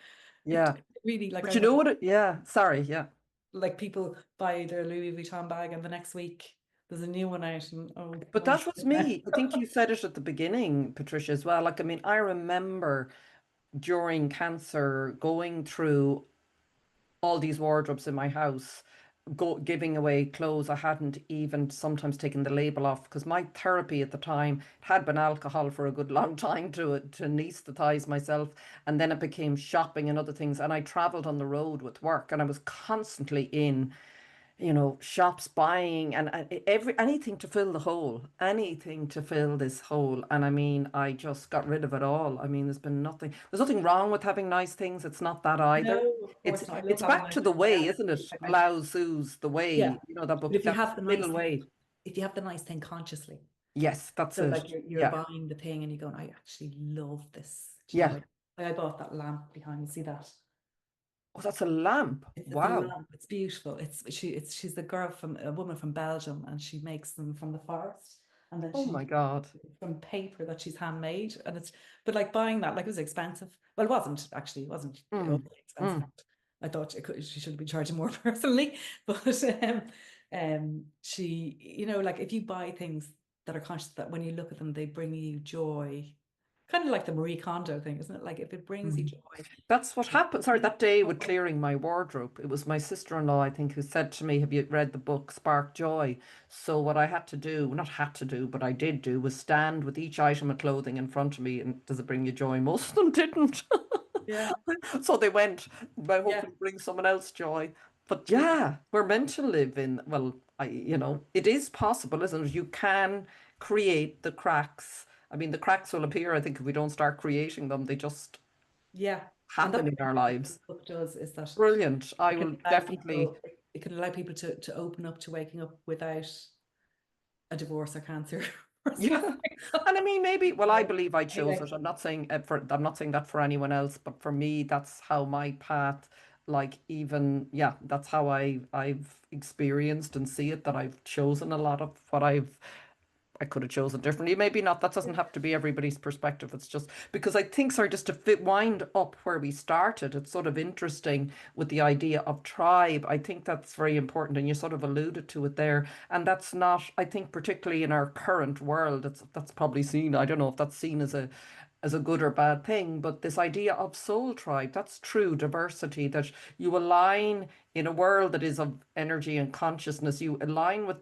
yeah. It really, like, But I you know know, what? Yeah, sorry. Yeah. like, people buy their Louis Vuitton bag and the next week there's a new one out, and oh But my that was me. I think you said it at the beginning, Patricia, as well. Like, I mean, I remember during cancer going through all these wardrobes in my house, giving away clothes I hadn't even sometimes taken the label off, because my therapy at the time had been alcohol for a good long time to anesthetize myself, and then it became shopping and other things, and I traveled on the road with work, and I was constantly in shops buying and anything to fill the hole, anything to fill this hole. And I mean, I just got rid of it all. I mean, there's nothing wrong with having nice things. It's not that either. No, of It's course not. I love it's having back nice to the things. way, isn't it? Lao Tzu's The Yeah, Way, that but book, that middle way. if you have the nice thing consciously, Yes, that's so it. like you're Yeah. buying the thing and you're going, I actually love this. Do you know, Yeah. like I bought that lamp behind me. See that? Oh, that's a lamp. It's a Wow. lamp. It's beautiful. She's the girl from a woman from Belgium, and she makes them from the forest, and then Oh she my God. from paper that she's handmade, and it's but like buying that, like, it was expensive. Well, it wasn't actually. It wasn't Mm, overly expensive. mm. I thought she should be charging more personally, but she, like, if you buy things that are conscious, that when you look at them they bring you joy, kind of like the Marie Kondo thing, isn't it? Like, if it brings you Mm. joy. That's what happened. Sorry, that day with clearing my wardrobe, it was my sister-in-law, I think, who said to me, "Have you read the book Spark Joy?" So what I had to do, not had to do, but I did do, was stand with each item of clothing in front of me, and does it bring you joy? Most of them didn't. Yeah, So they went, but yeah, hopefully bring someone else joy. But yeah, yeah, we're meant to live in, well, it is possible, isn't it? You can create the cracks. I mean, the cracks will appear, I think, if we don't start creating them. They just yeah. And happen that's in our what this lives. book does, is that Brilliant. I it can will allow definitely, people it can allow people to open up to waking up without a divorce or cancer or yeah. something. And I mean, maybe, well, I So, believe I chose anyway, it. I'm not saying that for anyone else, but for me, that's how my path, like, even, yeah, that's how I've experienced and see it, that I've chosen a lot of what I could have chosen differently. Maybe not. That doesn't have to be everybody's perspective. It's just because I think, sorry, just to wind up where we started, it's sort of interesting with the idea of tribe. I think that's very important, and you sort of alluded to it there. And that's not, I think, particularly in our current world, that's probably seen. I don't know if that's seen as a good or bad thing, but this idea of soul tribe, that's true diversity, that you align in a world that is of energy and consciousness, you align with,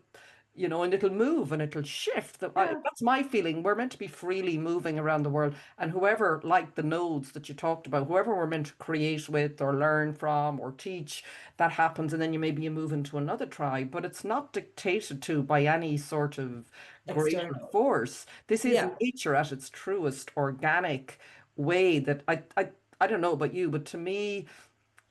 and it'll move and it'll shift. yeah, That's my feeling. We're meant to be freely moving around the world. And whoever, like the nodes that you talked about, whoever we're meant to create with or learn from or teach, that happens. And then you move into another tribe, but it's not dictated to by any sort of greater external. force. This is Yeah, nature at its truest organic way that I don't know about you, but to me,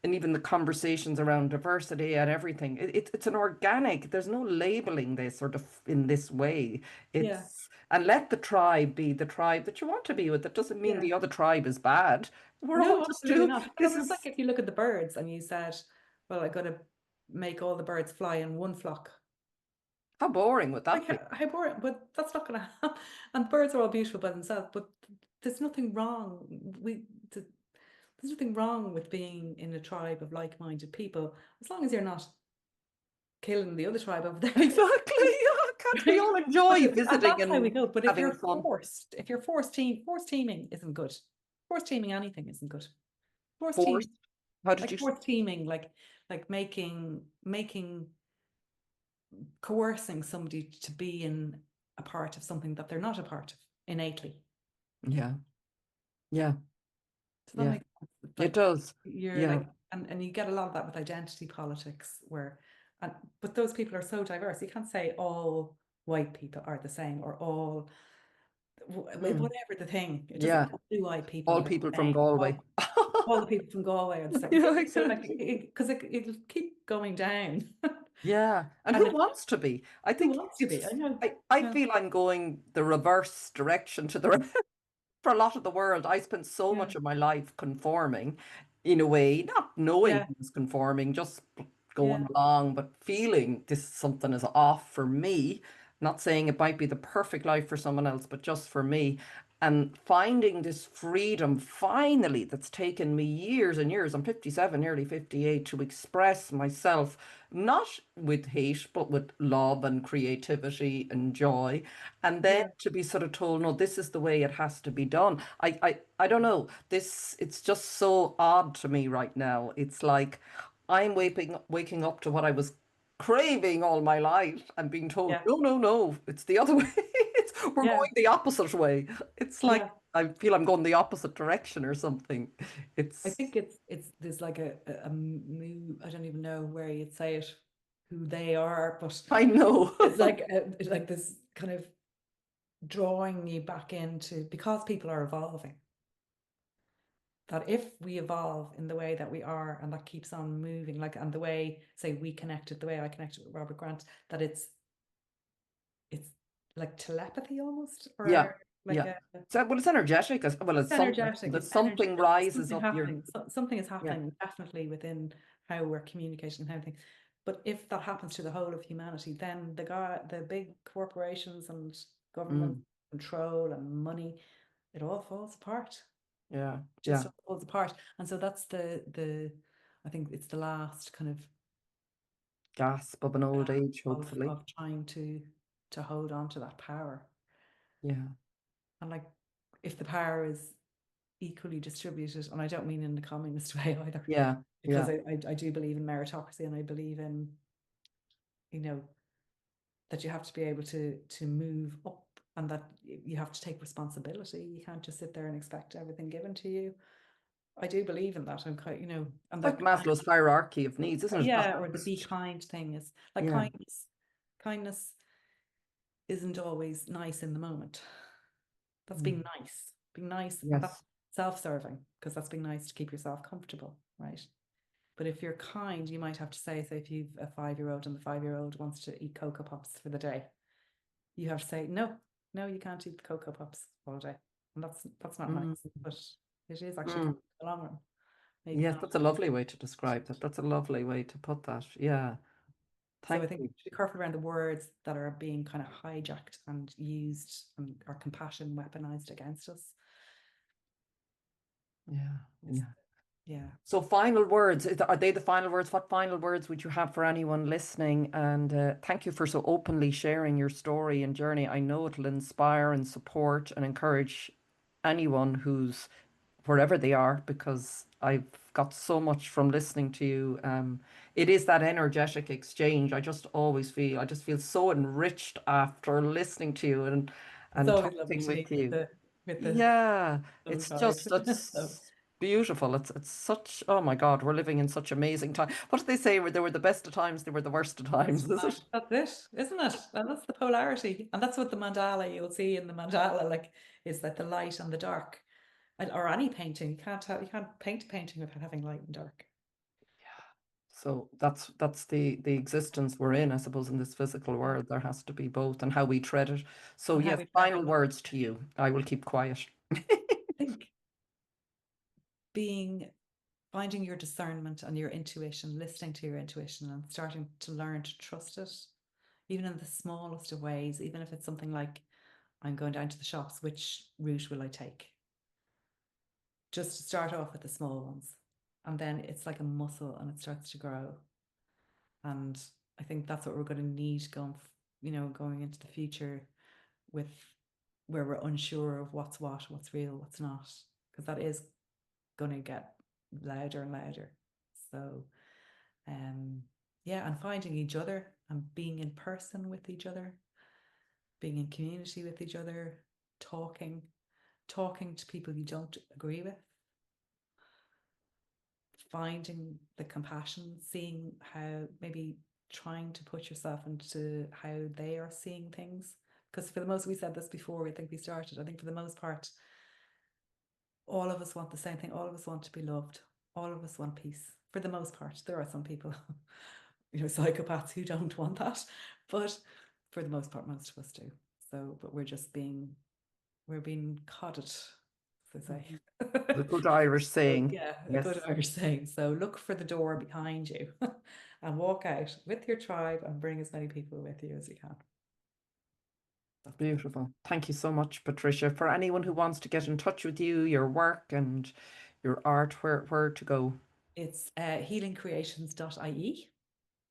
and even the conversations around diversity and everything, it's an organic, there's no labeling this sort of in this way. Yeah. And let the tribe be the tribe that you want to be with. That doesn't mean Yeah. the other tribe is bad. We're all No, just absolutely do not. this Well, it's like is if you look at the birds and you said, well, I got to make all the birds fly in one flock. how boring would Like that be? how boring, but that's not going to happen. And birds are all beautiful by themselves, but there's nothing wrong. There's nothing wrong with being in a tribe of like-minded people, as long as you're not killing the other tribe over there. Exactly. Yeah, can't we Right? all enjoy And visiting that's how we and go. But having fun? if you're forced teaming isn't good. Forced teaming anything isn't good. Forced team, Forced. How did like you? forced teaming, like coercing somebody to be in a part of something that they're not a part of innately. Yeah. Yeah. Does that Yeah. make sense? It's It like does. you're Yeah. like, and you get a lot of that with identity politics, where, but those people are so diverse. You can't say all white people are the same or all Mm. whatever the thing. It doesn't. Yeah. Blue-eyed people All are the people from same. Galway. All the people from Galway are the same. Yeah, So like, exactly. because it'll keep going down. Yeah. And And who wants to be? I who think wants to be? I know. I Yeah. feel I'm going the reverse direction to the for a lot of the world. I spent so Yeah. much of my life conforming in a way, not knowing Yeah. I was conforming, just Yeah. going along, but feeling this something is off for me. Not saying it might be the perfect life for someone else, but just for me. And finding this freedom finally that's taken me years and years, I'm 57, nearly 58, to express myself, not with hate, but with love and creativity and joy. And then Yeah. to be sort of told, no, this is the way it has to be done. I don't know. It's just so odd to me right now. It's like I'm waking up to what I was craving all my life and being told, Yeah. no, no, no, it's the other way. We're Yeah. going the opposite way. It's like Yeah. I feel I'm going the opposite direction or something. I It's think it's there's like a move. I don't even know where you'd say it, who they are, but I know. it's like this kind of drawing you back into, because people are evolving, that if we evolve in the way that we are and that keeps on moving, like, and the way, say, we connected, the way I connected with Robert Grant, that it's like telepathy almost, Yeah, or like yeah. a So, well, it's energetic. Well, it's it's something energetic, that it's something energetic, there's rises something up your. happening, something is Yeah. happening definitely within how we're communicating and everything. But if that happens to the whole of humanity, then the big corporations and government Mm, control and money, it all falls apart. yeah. Just Yeah. all falls apart. And so that's the I think it's the last kind of Gasp of an old gasp age, hopefully. of trying to hold on to that power. Yeah. And like, if the power is equally distributed, and I don't mean in the communist way either, Yeah. because Yeah. I do believe in meritocracy, and I believe in, you know, that you have to be able to move up, and that you have to take responsibility. You can't just sit there and expect everything given to you. I do believe in that. I'm quite, and Like that, Maslow's hierarchy of needs, isn't it? The yeah, or the be highest. kind thing is like Yeah. kindness isn't always nice in the moment. That's Mm. being nice. Being nice, and that's Yes. self-serving, because that's being nice to keep yourself comfortable, right? But if you're kind, you might have to say, if you've a 5-year-old and the 5-year-old wants to eat Cocoa Pops for the day, you have to say, no, no, you can't eat the Cocoa Pops all day. And that's not Mm. nice, but it is actually kind Mm. of in the long run. Maybe Yes, not. that's a lovely way to describe that. That's a lovely way to put that. Yeah. So I Thank think we you. should be careful around the words that are being kind of hijacked and used, and our compassion weaponized against us. Yeah. It's, Yeah. yeah. So, final words, are they the final words? What final words would you have for anyone listening? And thank you for so openly sharing your story and journey. I know it'll inspire and support and encourage anyone who's wherever they are, because I've got so much from listening to you. It is that energetic exchange. I just feel so enriched after listening to you It's and always lovely talking to meet with you. with the Yeah, sun tribe. So it's beautiful. It's such, oh my God, we're living in such amazing time. What did they say? They were the best of times, they were the worst of that's times, is it? it, isn't it? And that's the polarity. And that's what the mandala, you'll see in the mandala, like, is that the light and the dark. Or any painting. You can't paint a painting without having light and dark. So that's the existence we're in, I suppose, in this physical Yeah. world. There has to be both, and how we tread it. So And how yes, we tread final it. words to you. I will keep quiet. I think being finding your discernment and your intuition, listening to your intuition and starting to learn to trust it, even in the smallest of ways, even if it's something like, I'm going down to the shops, which route will I take? Just to start off with the small ones. And then it's like a muscle and it starts to grow. And I think that's what we're going to need going into the future, with where we're unsure of what's what, what's real, what's not, because that is going to get louder and louder. So, yeah, and finding each other and being in person with each other, being in community with each other, talking to people you don't agree with, finding the compassion, seeing how, maybe trying to put yourself into how they are seeing things. Because for the most, we said this before, I think for the most part, all of us want the same thing. All of us want to be loved. All of us want peace. For the most part, there are some people, psychopaths who don't want that, but for the most part, most of us do. So, but we're being codded, as they say. The good Irish So, saying. yeah, a good Yes, Irish saying. So look for the door behind you and walk out with your tribe and bring as many people with you as you can. That's it. beautiful. Thank you so much, Patricia. For anyone who wants to get in touch with you, your work and your art, where to go? It's healingcreations.ie.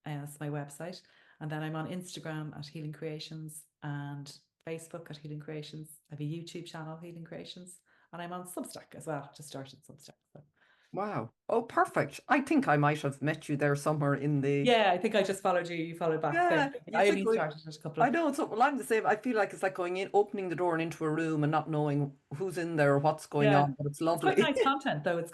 That's my website. And then I'm on Instagram at Healing Creations and Facebook at Healing Creations. I have a YouTube channel, Healing Creations. And I'm on Substack as well. Just started Substack. So. Wow. Oh, perfect. I think I might have met you there somewhere in the. Yeah, I think I just followed you. You followed back. Same Yeah, thing. I it's like only started it a couple I of. know. So well, I'm the same. I feel like it's like going in, opening the door and into a room and not knowing who's in there or what's going Yeah. on. But it's It's quite lovely. nice content though. It's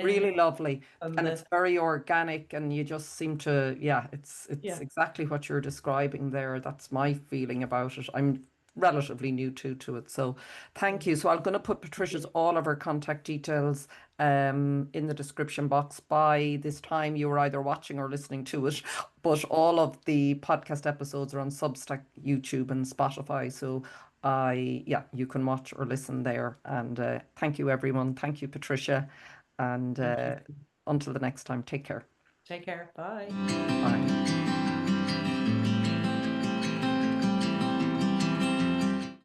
Really lovely, on and it's the very organic, and you just seem to, yeah, it's yeah. exactly what you're describing there. That's my feeling about it. I'm relatively new to it, so Yeah. thank you. So I'm going to put Thank Patricia's you. all of her contact details in the description box. By this time you were either watching or listening to it, but all of the podcast episodes are on Substack, YouTube and Spotify, so yeah, you can watch or listen there. And thank you everyone. Thank you, Patricia. And Thank you. until the next time, take care. Take care. Bye. Bye.